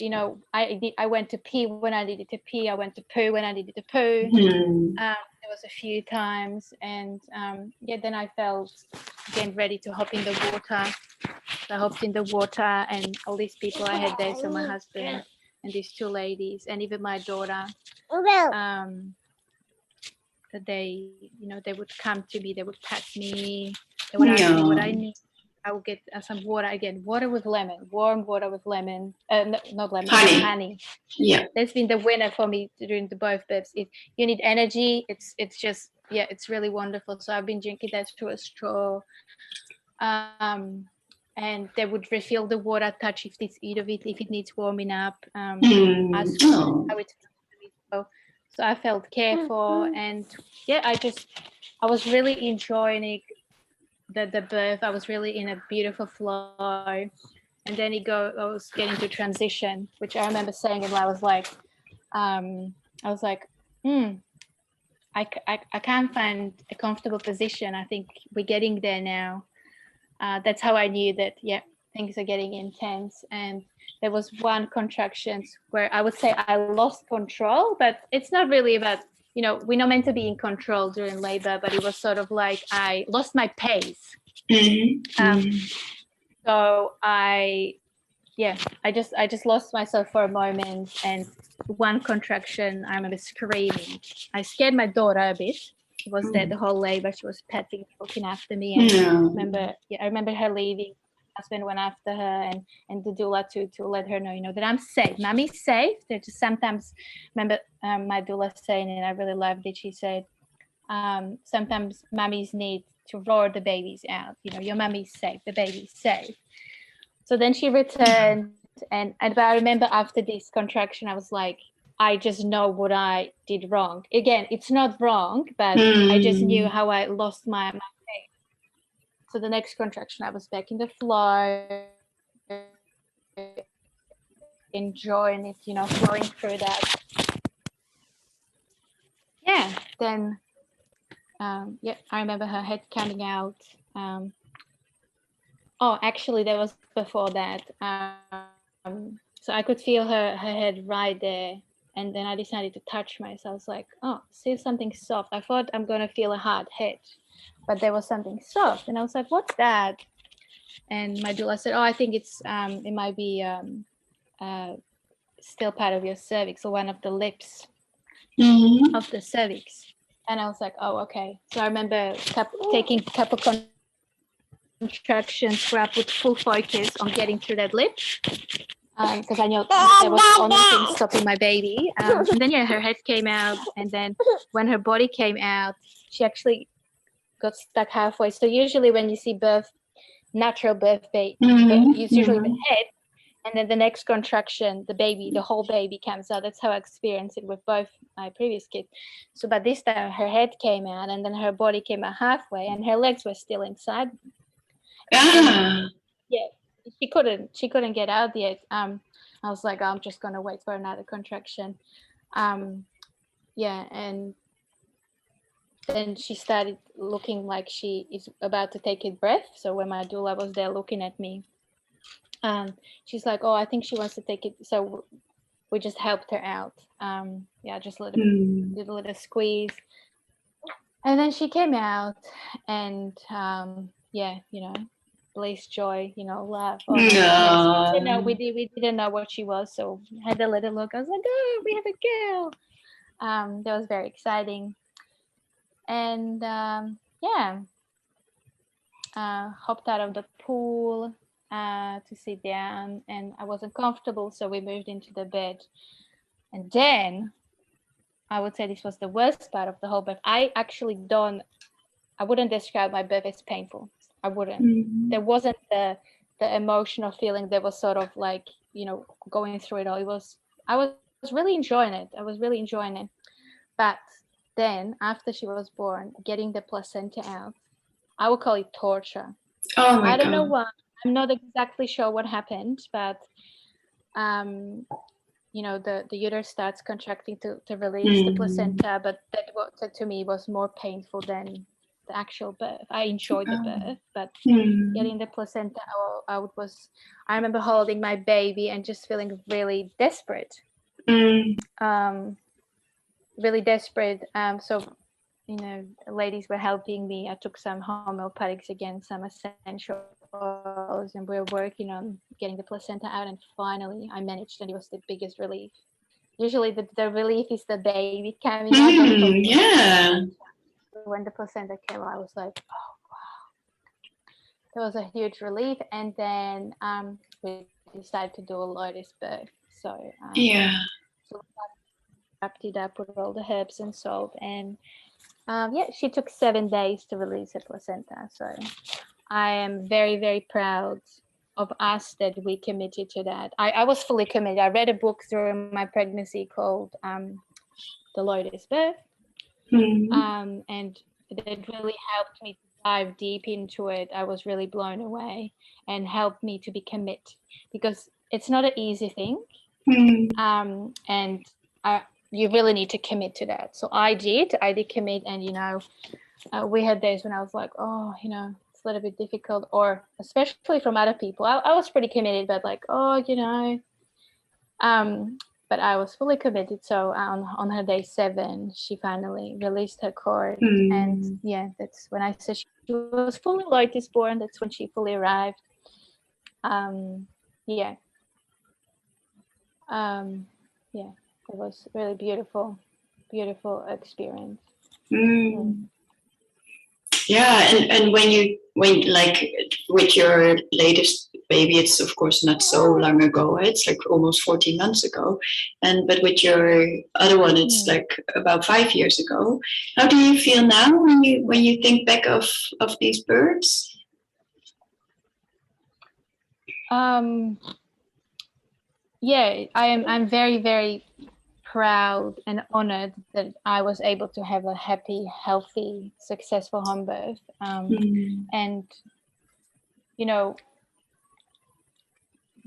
I went to pee when I needed to pee. I went to poo when I needed to poo. There was a few times, and then I felt again ready to hop in the water. So I hopped in the water, and all these people I had there, so my husband and these two ladies, and even my daughter. That they would come to me, they would pat me, they would ask me what I need. I would get some water again, water with lemon, warm water with lemon, not lemon, honey. Yeah, that's been the winner for me during the both births. If you need energy, it's just it's really wonderful. So I've been drinking that through a straw, and they would refill the water, touch if it needs warming up, ask how it's so I felt cared for, and I was really enjoying the birth. I was really in a beautiful flow, and then I was getting to transition, which I remember saying, and I was like, I can't find a comfortable position. I think we're getting there now. That's how I knew that things are getting intense. And there was one contraction where I would say I lost control, but it's not really about, we're not meant to be in control during labor, but it was sort of like I lost my pace. So I just lost myself for a moment, and one contraction, I remember screaming. I scared my daughter a bit. She was there the whole labor. She was petting, looking after me. And I remember her leaving. My husband went after her, and the doula to let her know, that I'm safe. Mommy's safe. They just sometimes remember my doula saying, and I really loved it. She said, sometimes mummies need to roar the babies out. Your mummy's safe. The baby's safe. So then she returned, and I remember after this contraction, I was like, I just know what I did wrong. Again, it's not wrong, but I just knew how I lost my pace. So the next contraction, I was back in the flow, enjoying it, flowing through that. Then, I remember her head coming out. Actually, that was before that. So I could feel her head right there. And then I decided to touch myself. I was like, see something soft. I thought I'm going to feel a hard head, but there was something soft. And I was like, what's that? And my doula said, I think it might be still part of your cervix, or one of the lips of the cervix. And I was like, okay. So I remember taking a couple contractions where I put full focus on getting through that lip. because I know there was only thing stopping my baby. And then her head came out, and then when her body came out, she actually got stuck halfway. So usually when you see natural birth, it's usually the head, and then the next contraction, the whole baby comes out. That's how I experienced it with both my previous kids. So, but this time her head came out, and then her body came out halfway, and her legs were still inside. And, she couldn't get out yet. I was like, I'm just gonna wait for another contraction. And then she started looking like she is about to take a breath. So when my doula was there looking at me, she's like, oh, I think she wants to take it. So we just helped her out. Just did a little squeeze. And then she came out, and bliss, joy, love. We didn't know what she was, so had a little look. I was like, oh, we have a girl. That was very exciting. And hopped out of the pool to sit down, and I wasn't comfortable, so we moved into the bed. And then I would say this was the worst part of the whole birth. I wouldn't describe my birth as painful. I wouldn't. There wasn't the emotional feeling that was sort of like, going through it all. I was really enjoying it. But then after she was born, getting the placenta out, I would call it torture. Oh my God. I don't know why. I'm not exactly sure what happened, but the uterus starts contracting to release the placenta, but that to me was more painful than the actual birth. I enjoyed the birth, but getting the placenta out I remember holding my baby and just feeling really desperate. Really desperate. So, ladies were helping me. I took some homeopathics again, some essential oils, and we were working on getting the placenta out, and finally I managed, and it was the biggest relief. Usually the relief is the baby coming out. When the placenta came out, I was like, oh wow, that was a huge relief. And then we decided to do a lotus birth. So so wrapped it up with all the herbs and salt, and she took 7 days to release her placenta. So I am very, very proud of us that we committed to that. I was fully committed. I read a book during my pregnancy called The Lotus Birth. And it really helped me to dive deep into it. I was really blown away, and helped me to be committed, because it's not an easy thing. And you really need to commit to that. So I did commit, and we had days when I was like, oh, it's a little bit difficult, or especially from other people. I was pretty committed, but like, oh, but I was fully committed. So on her day 7, she finally released her cord. And that's when I said she was fully lotus born. That's when she fully arrived. It was really beautiful experience. And when like with your latest baby, it's of course not so long ago. It's like almost 14 months ago, but with your other one, it's like about 5 years ago. How do you feel now when you think back of these birds? I'm very, very proud and honored that I was able to have a happy, healthy, successful home birth. And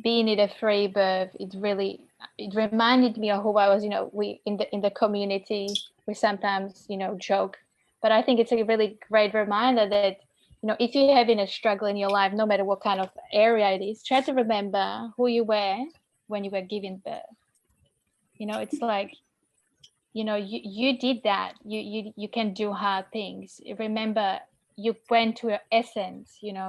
being in a free birth, it reminded me of who I was. We in the community, we sometimes joke, but I think it's a really great reminder that if you're having a struggle in your life, no matter what kind of area it is, try to remember who you were when you were giving birth. It's like, you did that. You can do hard things. Remember, you went to your essence. You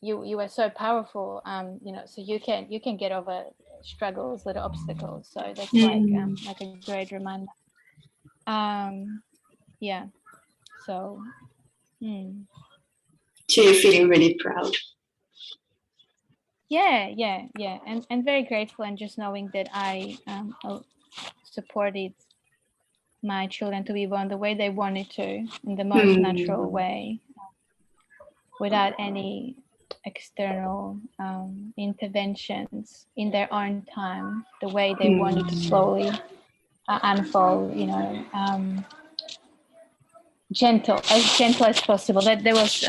were so powerful. So you can get over struggles, little obstacles. So that's like a great reminder. So. So you're feeling really proud. and very grateful, and just knowing that I supported my children to be born the way they wanted to, in the most natural way, without any external interventions, in their own time, the way they wanted to slowly unfold, gentle as possible. That there was,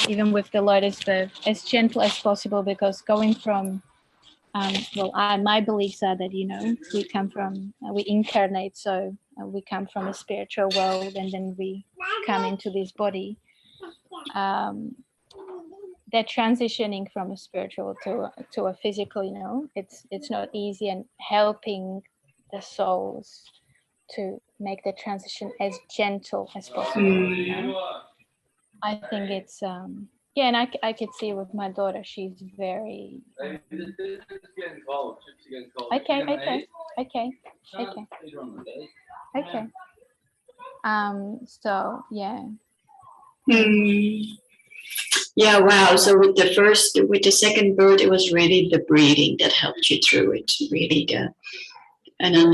even with the latest birth, as gentle as possible, because going from, my beliefs are that, we come from, we incarnate, so we come from a spiritual world, and then we come into this body. That transitioning from a spiritual to a physical, it's not easy, and helping the souls to make the transition as gentle as possible. I think it's and I could see with my daughter, she's very okay. So yeah. Yeah, wow. So with the second bird, it was really the breathing that helped you through it, really, and then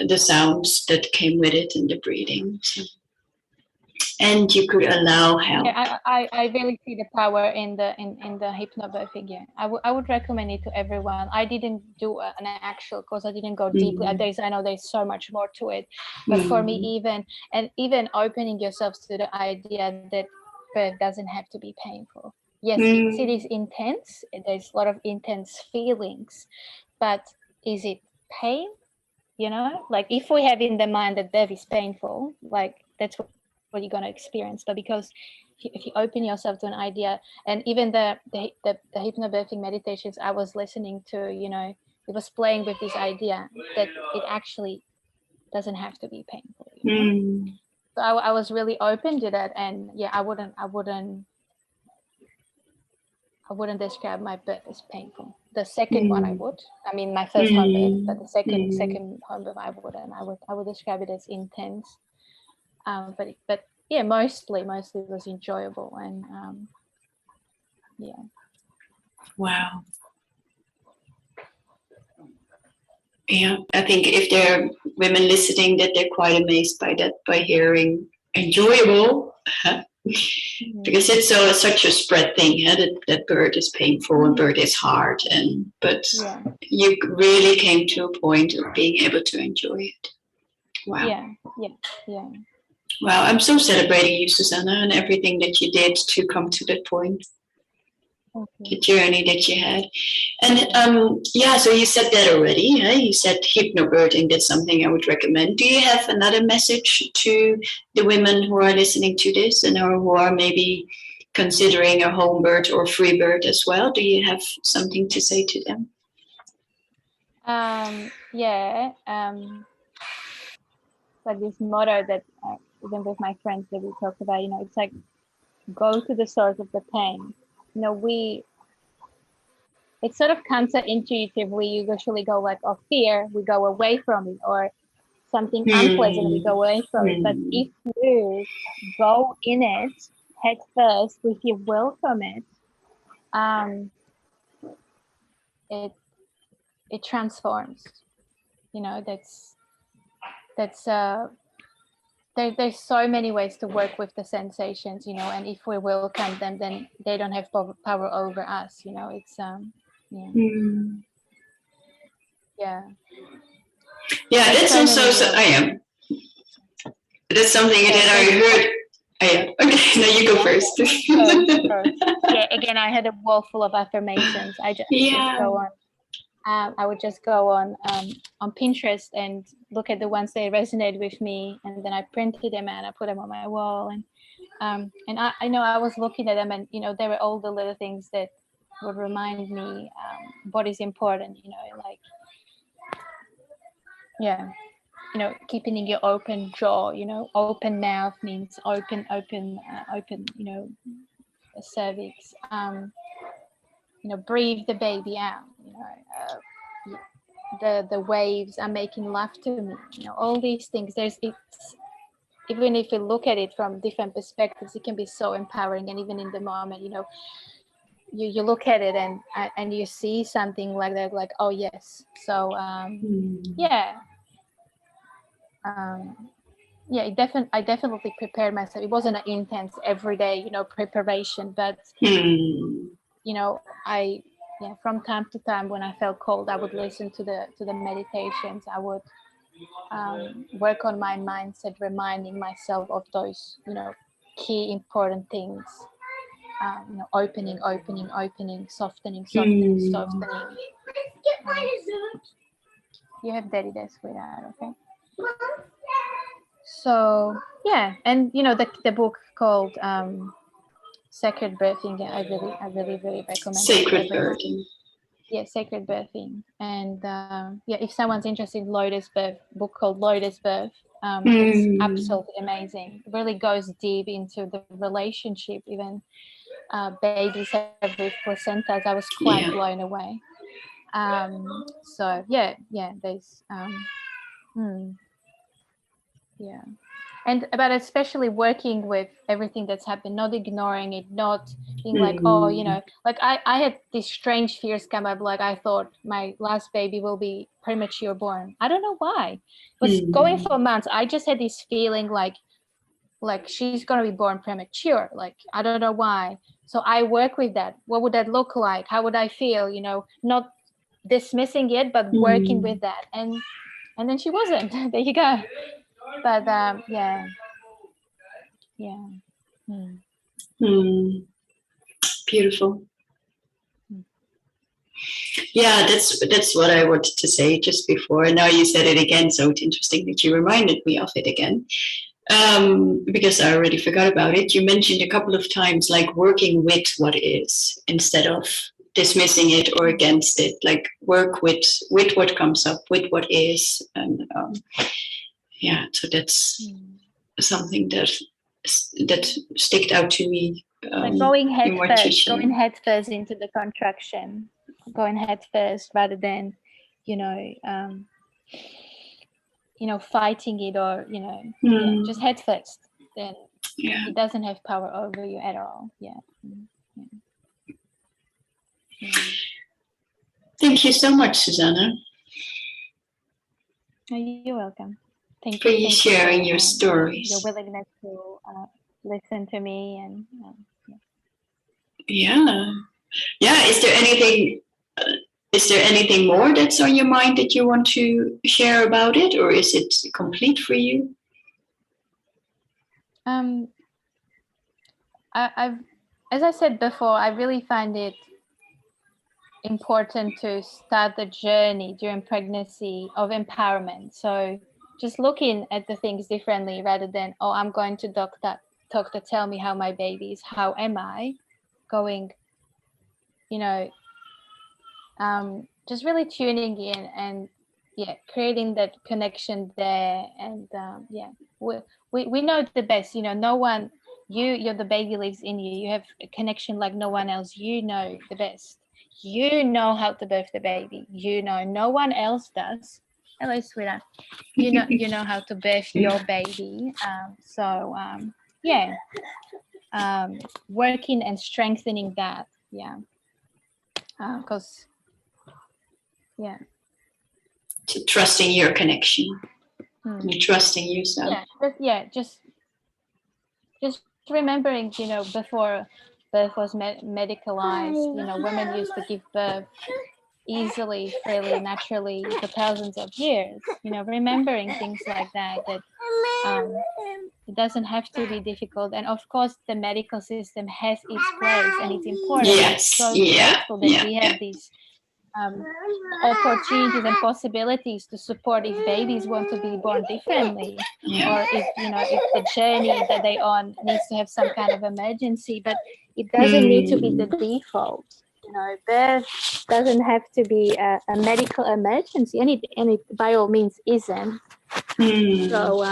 the sounds that came with it, and the breathing. So. And you could allow help. Yeah, I really see the power in the hypnobirthing. Yeah, I would recommend it to everyone. I didn't do an actual course. I didn't go deeply. I know there's so much more to it, but for me, even opening yourselves to the idea that birth doesn't have to be painful. Yes, it is intense. There's a lot of intense feelings, but is it pain? Like if we have in the mind that birth is painful, like that's what you're going to experience. But because if you open yourself to an idea, and even the hypnobirthing meditations I was listening to, it was playing with this idea that it actually doesn't have to be painful. So I was really open to that, and yeah, I wouldn't describe my birth as painful. The second one I would. I mean, my first home birth, but the second home birth I wouldn't. I would describe it as intense. But yeah, mostly it was enjoyable, and yeah. Wow. Yeah, I think if there are women listening, that they're quite amazed by that, by hearing enjoyable, because it's such a spread thing, that birth is painful and birth is hard, but you really came to a point of being able to enjoy it. Wow. Yeah. Wow, I'm so celebrating you, Zuzana, and everything that you did to come to that point. The journey that you had. And so you said that already. You said hypnobirthing, that's something I would recommend. Do you have another message to the women who are listening to this, and who are maybe considering a home birth or free birth as well? Do you have something to say to them? Like this motto that even with my friends that we talk about, it's like, go to the source of the pain. It's sort of counterintuitive. We usually go like, fear, we go away from it, or something unpleasant, we go away from it. But if you go in it head first, if you welcome it, it transforms. There's so many ways to work with the sensations, and if we welcome them, then they don't have power over us. It's Yeah, that's also I am. That's something that I heard. Okay, now you go first. Yeah, again, I had a wall full of affirmations. I just go on. I would just go on Pinterest and look at the ones that resonate with me, and then I printed them and I put them on my wall. And I know I was looking at them, and there were all the little things that would remind me what is important. Keeping your open jaw. Open mouth means open. Cervix. Breathe the baby out. The waves are making love to me. All these things. Even if you look at it from different perspectives, it can be so empowering. And even in the moment, you look at it and you see something like that, like, oh yes. So yeah. I definitely prepared myself. It wasn't an intense everyday, preparation, but from time to time when I felt cold, I would listen to the meditations. I would work on my mindset, reminding myself of those, key important things. Opening, softening. You have daddy there, sweetheart, okay? So yeah, and the book called Sacred Birthing, I really recommend. Sacred Birthing. Yeah, Sacred Birthing. And if someone's interested in Lotus Birth, book called Lotus Birth, it's absolutely amazing. It really goes deep into the relationship, even babies have with placentas. I was quite blown away. So there's and about especially working with everything that's happened, not ignoring it, not being like, like I had these strange fears come up. Like I thought my last baby will be premature born. I don't know why. It was going for months. I just had this feeling like she's going to be born premature. Like, I don't know why. So I work with that. What would that look like? How would I feel? Not dismissing it, but working with that. And then she wasn't. There you go. But Beautiful. Yeah, that's what I wanted to say just before. And now you said it again, so it's interesting that you reminded me of it again. Because I already forgot about it. You mentioned a couple of times like working with what is instead of dismissing it or against it. Like work with what comes up, with what is, and so that's something that sticked out to me. Like going head first into the contraction, going head first rather than, fighting it or, just head first. Then it doesn't have power over you at all. Thank you so much, Zuzana. You're welcome. Thank you for sharing your stories. Your willingness to listen to me and. Is there anything more that's on your mind that you want to share about it, or is it complete for you? I've, as I said before, I really find it important to start the journey during pregnancy of empowerment. So just looking at the things differently rather than, I'm going to doctor tell me how my baby is. How am I going? Just really tuning in and creating that connection there. And we know the best. No one. You're the baby lives in you. You have a connection like no one else. You know the best. You know how to birth the baby. No one else does. Hello, sweetheart. You know how to birth your baby. Working and strengthening that. Because trusting your connection. Trusting yourself. Just remembering, before birth was medicalized, women used to give birth easily, freely, naturally for thousands of years. Remembering things like that it doesn't have to be difficult. And of course, the medical system has its place and it's important. Yes. So grateful that we have these opportunities and possibilities to support if babies want to be born differently, or if the journey that they're on needs to have some kind of emergency. But it doesn't need to be the default. Birth doesn't have to be a medical emergency, and it by all means isn't. So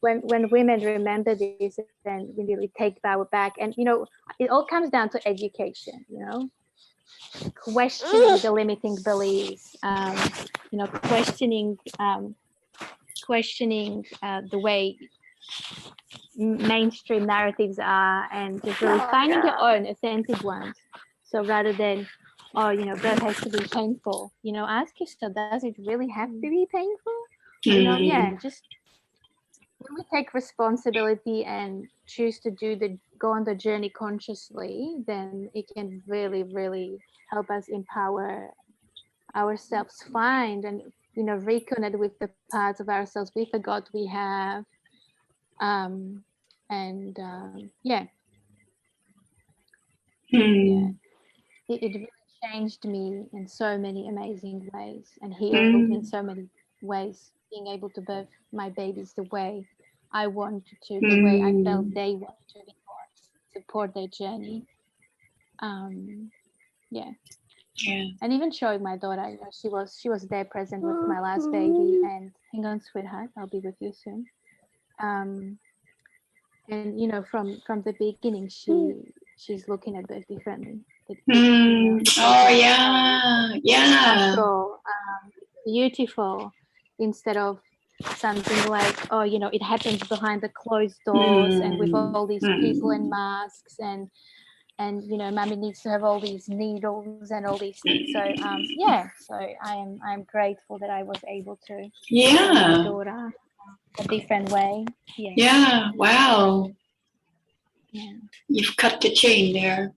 when women remember this, then we really take power back. And it all comes down to education. Questioning the limiting beliefs, questioning the way mainstream narratives are, and just really finding your own authentic ones. So rather than, oh, you know, birth has to be painful, you know, ask yourself, does it really have to be painful? You know, yeah, just when we take responsibility and choose to go on the journey consciously, then it can really, really help us empower ourselves, find and, you know, reconnect with the parts of ourselves we forgot we have. Yeah. Yeah, it really changed me in so many amazing ways and healed me in so many ways, being able to birth my babies the way I wanted to, the way I felt they wanted to be born, support their journey. Yeah. And even showing my daughter, you know, she was there present with my last baby, and hang on, sweetheart, I'll be with you soon. And you know, from the beginning, she's looking at birth differently. You know, oh yeah, natural, beautiful, instead of something like, oh, you know, it happens behind the closed doors and with all these people and masks, and you know, mommy needs to have all these needles and all these things. So yeah, so I'm grateful that I was able to show my daughter a different way. Yeah, wow. Yeah, You've cut the chain there.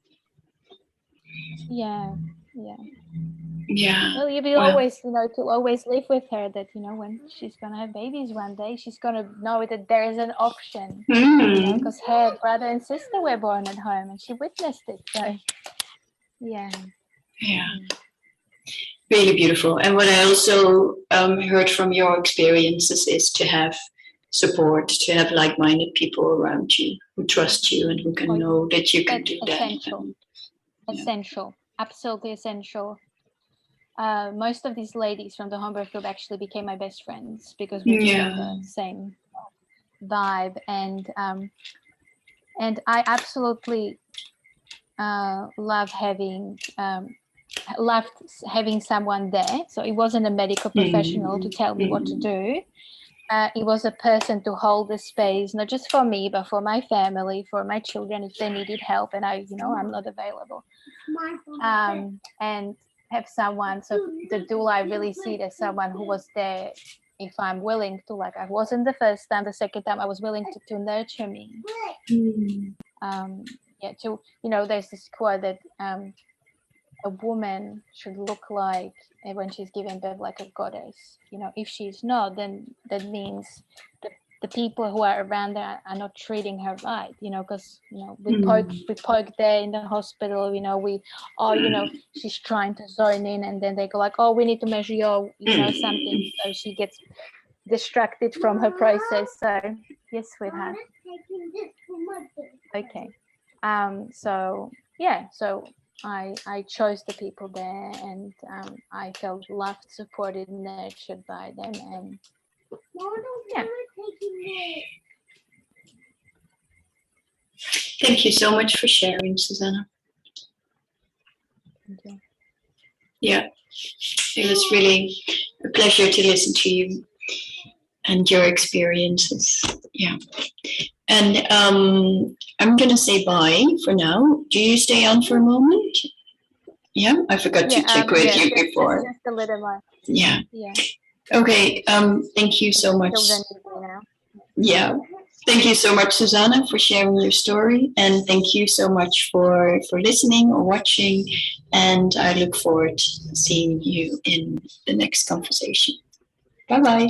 Yeah. Yeah. Well, you will always, you know, to always live with her that, you know, when she's gonna have babies one day, she's gonna know that there is an option. You know, because her brother and sister were born at home, and she witnessed it. So, yeah. Really beautiful. And what I also heard from your experiences is to have support, to have like-minded people around you who trust you and who can know that you can do essential. that. Essential, absolutely essential. Most of these ladies from the home birth group actually became my best friends because we were on the same vibe, and I absolutely loved having someone there. So it wasn't a medical professional to tell me what to do. It was a person to hold the space, not just for me, but for my family, for my children, if they needed help, and I'm not available. And have someone, so the doula, I really see it as someone who was there if I'm willing to, like I wasn't the first time, the second time I was willing to nurture me. There's this quote that a woman should look like, when she's giving birth, like a goddess. You know, if she's not, then that means the people who are around her are not treating her right, you know, because, you know, we poke there in the hospital, you know, she's trying to zone in, and then they go like, oh, we need to measure your, you know, something. So she gets distracted from her process. So, yes, sweetheart. Okay. So I chose the people there, and I felt loved, supported, nurtured by them, and yeah. Thank you so much for sharing, Zuzana. Thank you. Yeah, it was really a pleasure to listen to you and your experiences. Yeah. And I'm going to say bye for now. Do you stay on for a moment? Yeah, I forgot to check with you before. Just a little more. Yeah. Okay, thank you so much. Yeah. Thank you so much, Zuzana, for sharing your story. And thank you so much for listening or watching. And I look forward to seeing you in the next conversation. Bye-bye.